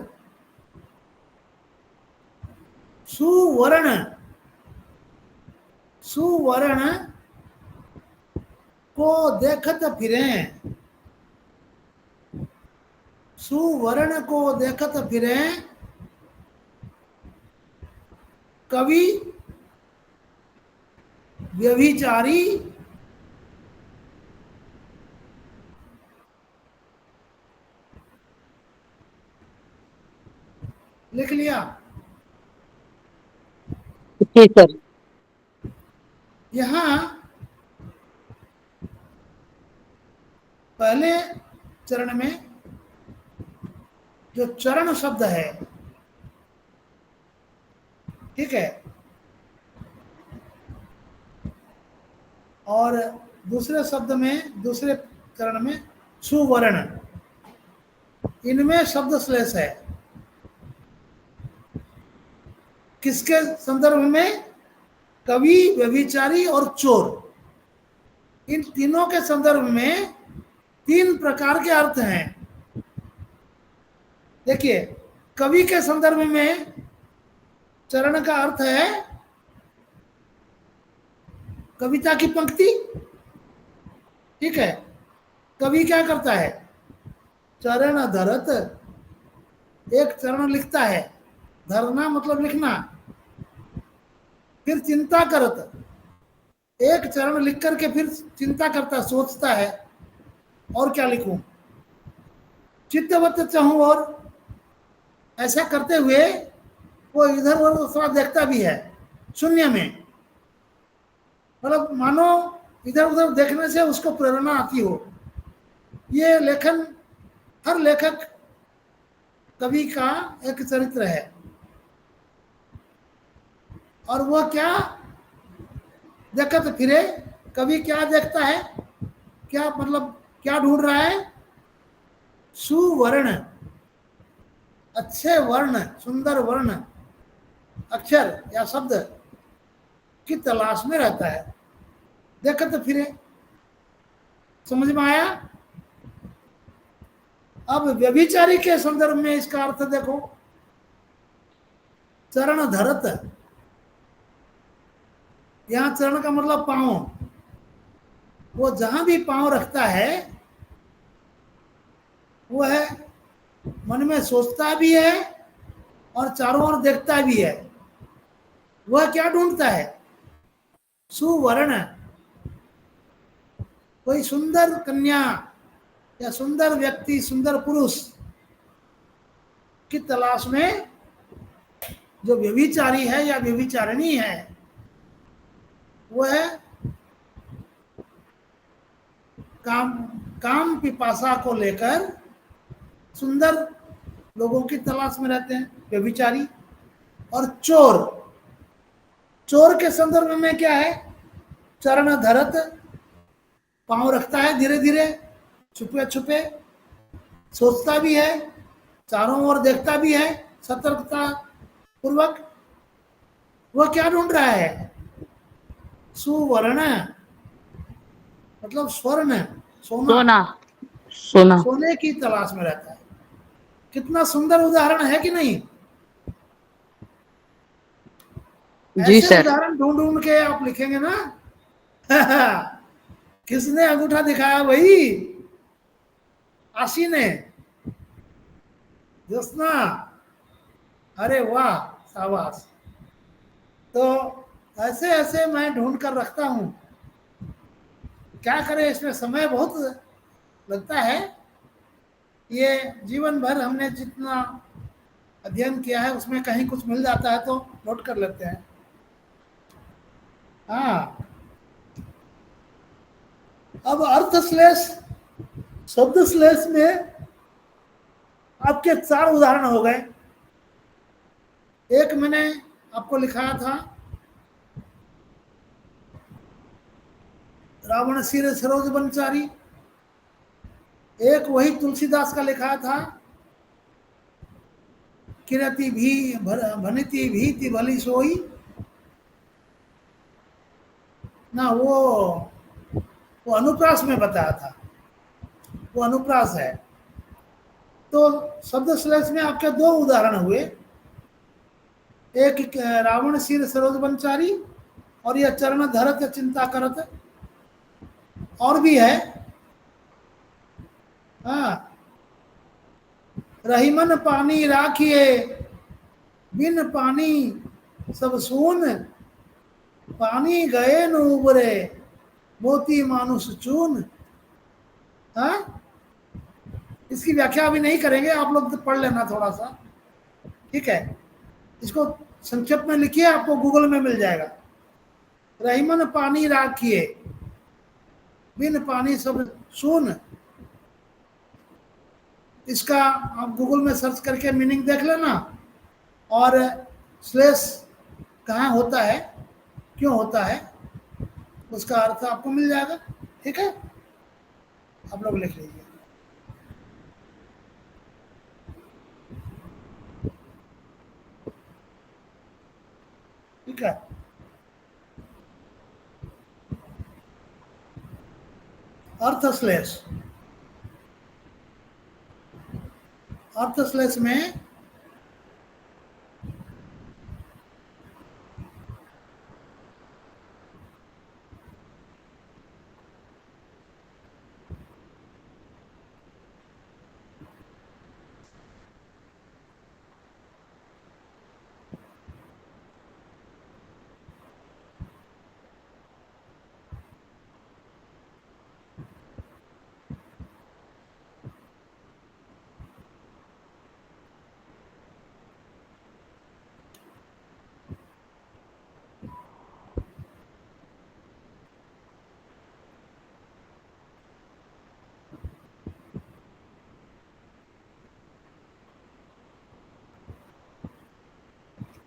सुवर्ण, सुवर्ण को देखत फिरे, सुवर्ण को देखत फिरे, कवि व्यभिचारी, लिख लिया? जी सर। यहाँ पहले चरण में जो चरण शब्द है, ठीक है, और दूसरे शब्द में, दूसरे चरण में सुवर्ण, इनमें शब्द श्लेष है। किसके संदर्भ में? कवि, व्यभिचारी और चोर। इन तीनों के संदर्भ में तीन प्रकार के अर्थ हैं। देखिए, कवि के संदर्भ में चरण का अर्थ है कविता की पंक्ति। ठीक है, कवि क्या करता है? चरण धरत, एक चरण लिखता है, धरना मतलब लिखना। फिर चिंता करत, एक चरण लिख करके फिर चिंता करता, सोचता है और क्या लिखूं। चित्तवत चहु और, ऐसा करते हुए वो इधर उधर थोड़ा देखता भी है, शून्य में, मतलब मानो इधर उधर देखने से उसको प्रेरणा आती हो। ये लेखन हर लेखक कवि का एक चरित्र है। और वो क्या देखत फिरे, कवि क्या देखता है, क्या मतलब क्या ढूंढ रहा है? सुवर्ण, अच्छे वर्ण, सुंदर वर्ण, अक्षर या शब्द की तलाश में रहता है। देखत फिरे, समझ में आया? अब व्यभिचारी के संदर्भ में इसका अर्थ देखो, चरण धरत, यहाँ चरण का मतलब पांव। वो जहां भी पांव रखता है वो है मन में सोचता भी है और चारों ओर देखता भी है। वह क्या ढूंढता है? सुवर्ण, कोई सुंदर कन्या या सुंदर व्यक्ति, सुंदर पुरुष की तलाश में जो व्यभिचारी है या व्यभिचारिणी है, वह काम पिपासा को लेकर सुंदर लोगों की तलाश में रहते हैं, व्यभिचारी। और चोर के संदर्भ में क्या है? चरण धरत, पांव रखता है धीरे धीरे, छुपे छुपे, सोचता भी है, चारों ओर देखता भी है सतर्कता पूर्वक। वह क्या ढूंढ रहा है? सुवर्ण, मतलब स्वर्ण, सोना सोने की तलाश में रहता है। कितना सुंदर उदाहरण है कि नहीं? जी ऐसे सर। उदाहरण ढूंढ ढूंढ के आप लिखेंगे ना। किसने अंगूठा दिखाया भाई? आशी ने, जोस्ना, अरे वाह, शाबाश। तो ऐसे ऐसे मैं ढूंढ कर रखता हूं। क्या करें, इसमें समय बहुत लगता है। ये जीवन भर हमने जितना अध्ययन किया है उसमें कहीं कुछ मिल जाता है तो नोट कर लेते हैं। हाँ, अब अर्थ श्लेष, शब्द श्लेष में आपके 4 उदाहरण हो गए। एक मैंने आपको लिखाया था, रावण सिर सरोज बनचारी। एक वही तुलसीदास का लिखा था, किरति भी भनिति भीति भली सोई ना, वो अनुप्रास में बताया था, वो अनुप्रास है। तो शब्द श्लेष में आपके 2 उदाहरण हुए, एक रावण सिर सरोज बनचारी और यह चरण धरत चिंता करत। और भी है, हाँ, रहीमन पानी राखिए बिन पानी सब सून, पानी गए न उबरे मोती मानुष चून। हाँ, इसकी व्याख्या अभी नहीं करेंगे, आप लोग पढ़ लेना थोड़ा सा, ठीक है। इसको संक्षेप में लिखिए, आपको गूगल में मिल जाएगा। रहीमन पानी राखिए बिन पानी सब सून, इसका आप गूगल में सर्च करके मीनिंग देख लेना, और श्लेष कहाँ होता है, क्यों होता है, उसका अर्थ आपको मिल जाएगा, ठीक है। आप लोग लिख लीजिए। ठीक है, अर्थश्लेष। अर्थश्लेष में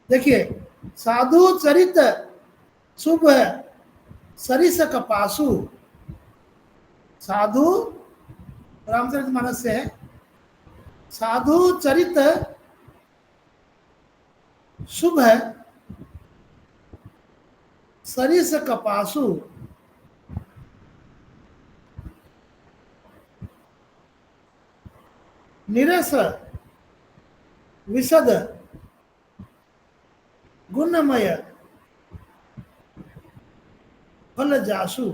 देखिए, साधु चरित शुभ सरिस कपासु। साधु रामचरितमानस से है। साधु चरित शुभ सरिस कपासु, निरस विशद गुणमय फल जासु।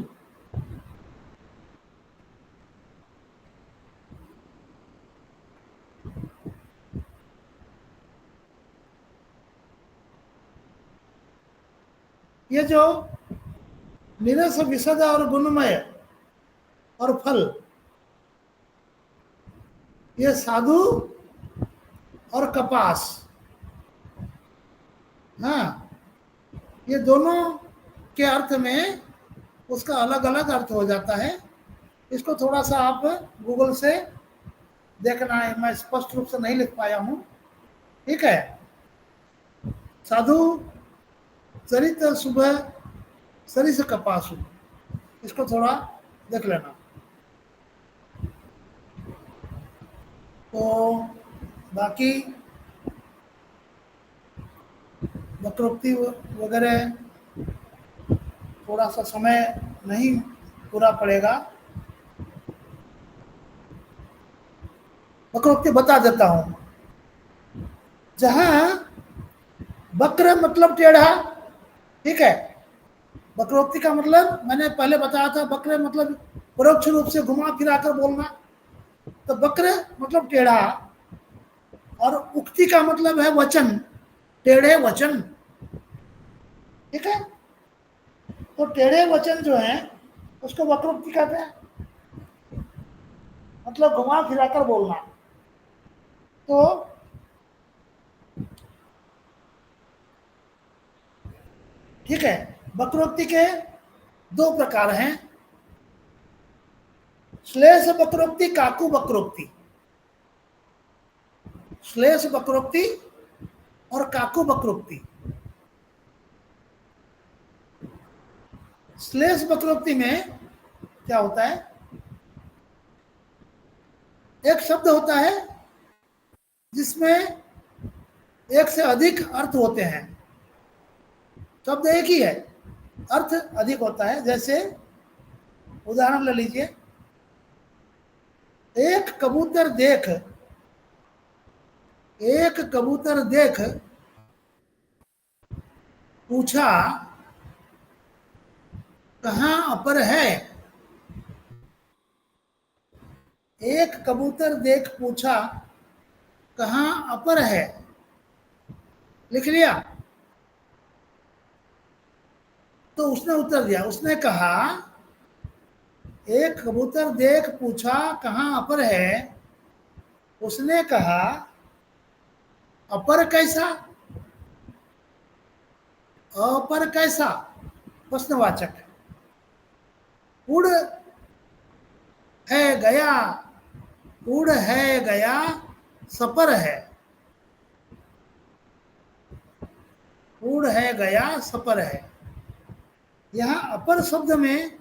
ये जो निरस विशद और गुणमय और फल, ये साधु और कपास, हाँ, ये दोनों के अर्थ में उसका अलग अलग अर्थ हो जाता है। इसको थोड़ा सा आप गूगल से देखना है, मैं स्पष्ट रूप से नहीं लिख पाया हूँ, ठीक है। साधु चरित सुबह सरिस कपासु, इसको थोड़ा देख लेना। तो बाकी वक्रोक्ति वगैरह थोड़ा सा समय नहीं पूरा पड़ेगा, वक्रोक्ति बता देता हूं। जहां वक्र मतलब टेढ़ा, ठीक है, वक्रोक्ति का मतलब मैंने पहले बताया था, वक्र मतलब परोक्ष रूप से घुमा फिरा कर बोलना, तो वक्र मतलब टेढ़ा, और उक्ति का मतलब है वचन, टेढ़े वचन, ठीक है। तो टेढ़े वचन जो है उसको वक्रोक्ति कहते हैं, मतलब घुमा फिरा कर बोलना। तो ठीक है, वक्रोक्ति के दो प्रकार हैं, श्लेष वक्रोक्ति, काकू वक्रोक्ति। श्लेष वक्रोक्ति और काकू वक्रोक्ति। श्लेष वक्रोक्ति में क्या होता है, एक शब्द होता है जिसमें एक से अधिक अर्थ होते हैं, शब्द एक ही है, अर्थ अधिक होता है। जैसे उदाहरण ले लीजिए, एक कबूतर देख, एक कबूतर देख पूछा कहाँ अपर है। एक कबूतर देख पूछा कहाँ अपर है, लिख लिया। तो उसने उत्तर दिया, उसने कहा एक कबूतर देख पूछा कहाँ अपर है, उसने कहा अपर कैसा, अपर कैसा, प्रश्नवाचक। उड़ है गया, उड़ है गया सपर है, उड़ है गया सपर है। यहाँ अपर शब्द में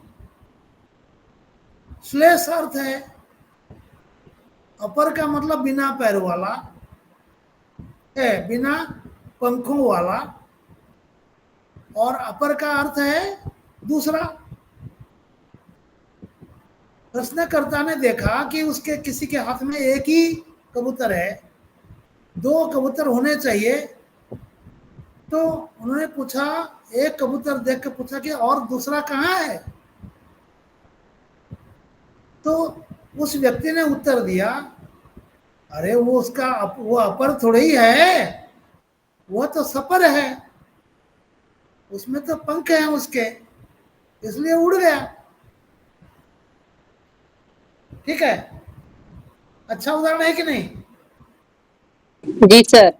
श्लेष अर्थ है। अपर का मतलब बिना पैर वाला है, बिना पंखों वाला, और अपर का अर्थ है दूसरा। प्रश्नकर्ता ने देखा कि उसके किसी के हाथ में एक ही कबूतर है, दो कबूतर होने चाहिए, तो उन्होंने पूछा, एक कबूतर देख के पूछा कि और दूसरा कहाँ है। तो उस व्यक्ति ने उत्तर दिया, अरे वो उसका वो अपर थोड़ी ही है, वो तो सपर है, उसमें तो पंख हैं उसके, इसलिए उड़ गया। ठीक है, अच्छा उदाहरण है कि नहीं? जी सर।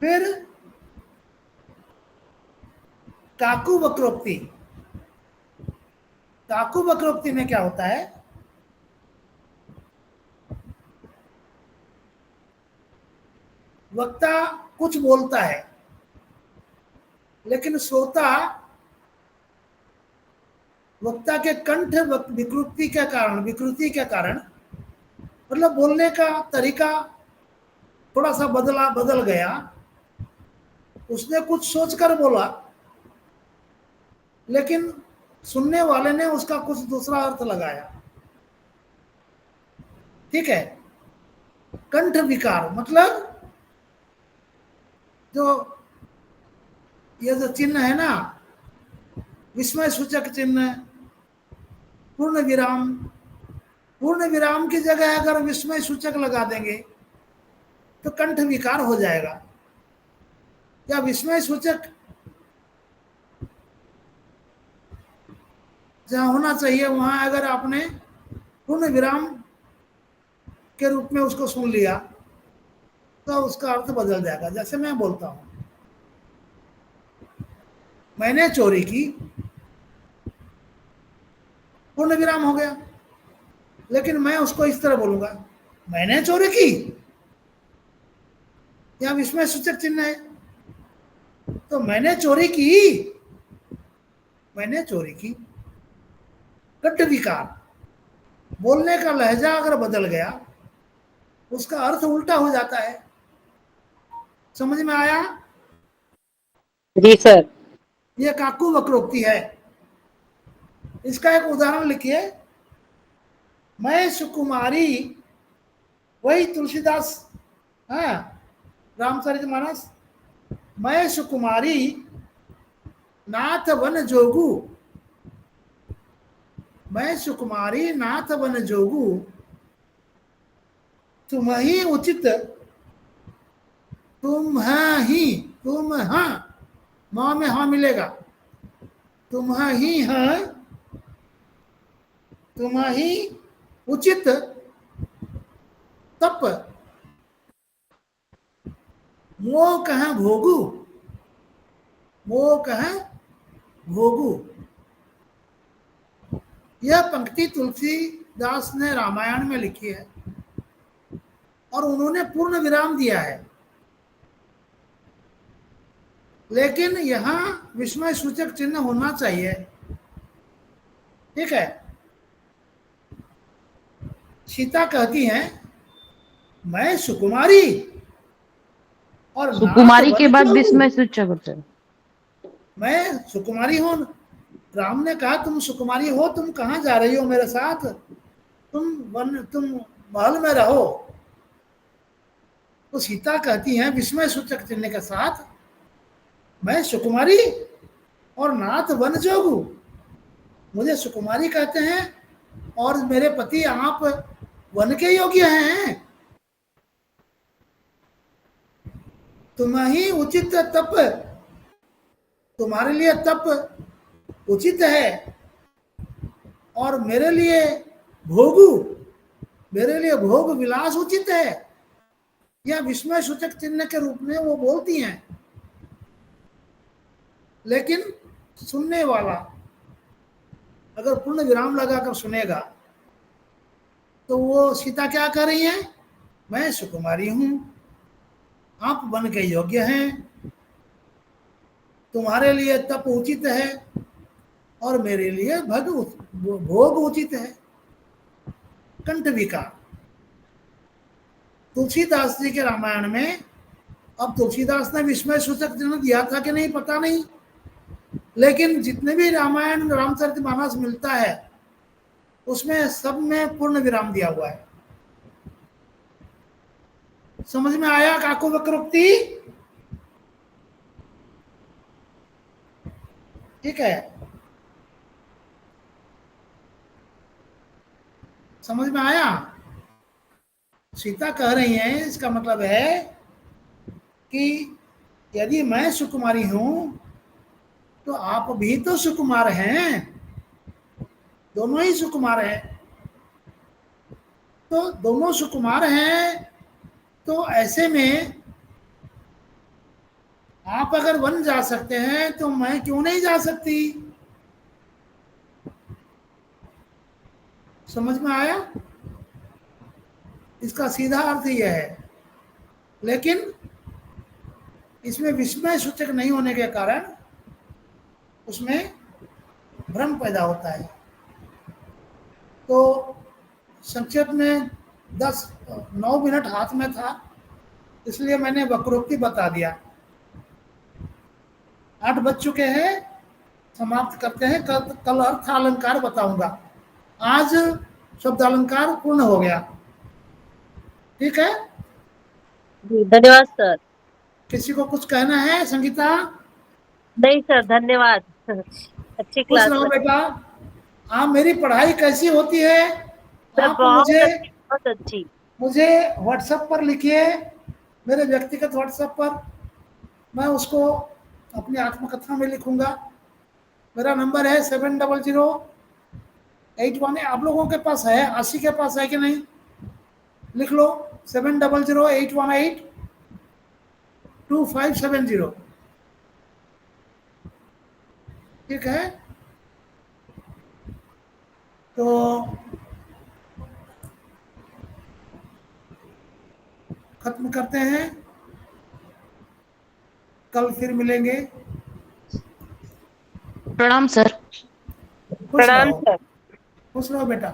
फिर काकू वक्रोक्ति। काकू वक्रोक्ति में क्या होता है, वक्ता कुछ बोलता है लेकिन श्रोता वक्ता के कंठ विकृति के कारण मतलब बोलने का तरीका थोड़ा सा बदल गया, उसने कुछ सोचकर बोला लेकिन सुनने वाले ने उसका कुछ दूसरा अर्थ लगाया। ठीक है, कंठ विकार मतलब जो ये जो चिन्ह है ना, विस्मय सूचक चिन्ह, पूर्ण विराम की जगह अगर विस्मय सूचक लगा देंगे तो कंठ विकार हो जाएगा। या विस्मय सूचक जहां होना चाहिए वहां अगर आपने पूर्ण विराम के रूप में उसको सुन लिया तो उसका अर्थ बदल जाएगा। जैसे मैं बोलता हूं मैंने चोरी की, पूर्ण विराम हो गया। लेकिन मैं उसको इस तरह बोलूंगा, मैंने चोरी की, यह विस्मय सूचक चिन्ह है। तो मैंने चोरी की, मैंने चोरी की, कट विकार। बोलने का लहजा अगर बदल गया उसका अर्थ उल्टा हो जाता है। समझ में आया? जी सर। यह काकू वक्रोक्ति है। इसका एक उदाहरण लिखिए। मैं सुकुमारी, वही तुलसीदास, हाँ, रामचरितमानस। मैं सुकुमारी नाथ वन जोगू, मैं सुकुमारी नाथ वन जोगू, तुम ही उचित, तुम ही, तुम हाँ, माँ में हाँ मिलेगा, तुम ही है, तुम ही उचित तप, मोह कहाँ भोगू, मोह कहाँ भोगू। यह पंक्ति तुलसीदास ने रामायण में लिखी है और उन्होंने पूर्ण विराम दिया है। लेकिन यहां विस्मय सूचक चिन्ह होना चाहिए। ठीक है। सीता कहती हैं मैं सुकुमारी, और सुकुमारी नाथ के बाद वन विस्मय सूचक होता है। मैं सुकुमारी हूं। राम ने कहा तुम सुकुमारी हो, तुम कहाँ जा रही हो मेरे साथ, तुम महल में रहो। तो सीता कहती है विस्मय सूचक चिन्ह के साथ, मैं सुकुमारी और नाथ वन जोगू, मुझे सुकुमारी कहते हैं और मेरे पति आप वन के योग्य हैं। तुम ही उचित तप, तुम्हारे लिए तप उचित है और मेरे लिए भोगू, मेरे लिए भोग विलास उचित है। यह विस्मय सूचक चिन्ह के रूप में वो बोलती हैं। लेकिन सुनने वाला अगर पूर्ण विराम लगाकर सुनेगा तो वो सीता क्या कह रही है, मैं सुकुमारी हूं, आप वन के योग्य हैं, तुम्हारे लिए तप उचित है और मेरे लिए भोग उचित है। कंठ विकार। तुलसीदास जी के रामायण में, अब तुलसीदास ने विस्मय सूचक चिन्ह दिया था कि नहीं पता नहीं, लेकिन जितने भी रामायण रामचरितमानस मिलता है उसमें सब में पूर्ण विराम दिया हुआ है। समझ में आया काको वक्रोक्ति? ठीक है, समझ में आया? सीता कह रही हैं, इसका मतलब है कि यदि मैं सुकुमारी हूं तो आप भी तो सुकुमार हैं, दोनों ही सुकुमार हैं। तो दोनों सुकुमार हैं, तो ऐसे में आप अगर वन जा सकते हैं तो मैं क्यों नहीं जा सकती? समझ में आया? इसका सीधा अर्थ यह है। लेकिन इसमें विस्मय सूचक नहीं होने के कारण उसमें भ्रम पैदा होता है। तो संक्षेप में 9 मिनट हाथ में था, इसलिए मैंने वक्रोक्ति बता दिया। 8 बज चुके हैं, समाप्त करते हैं। कल अर्थ अलंकार बताऊंगा। आज शब्द अलंकार पूर्ण हो गया। ठीक है जी, धन्यवाद सर। किसी को कुछ कहना है? संगीता? नहीं सर, धन्यवाद। अच्छी खुश क्लास रहो लगी बेटा। हाँ, मेरी पढ़ाई कैसी होती है सर, आप बहुत अच्छी। मुझे व्हाट्सएप पर लिखिए, मेरे व्यक्तिगत व्हाट्सएप पर। मैं उसको अपनी आत्मकथा में लिखूंगा। मेरा नंबर है 700818। आप लोगों के पास है, 80 के पास है कि नहीं? लिख लो 7008182570। ठीक है, तो खत्म करते हैं, कल फिर मिलेंगे। प्रणाम सर। खुश प्रणाम रहो, सर। खुश रहो बेटा।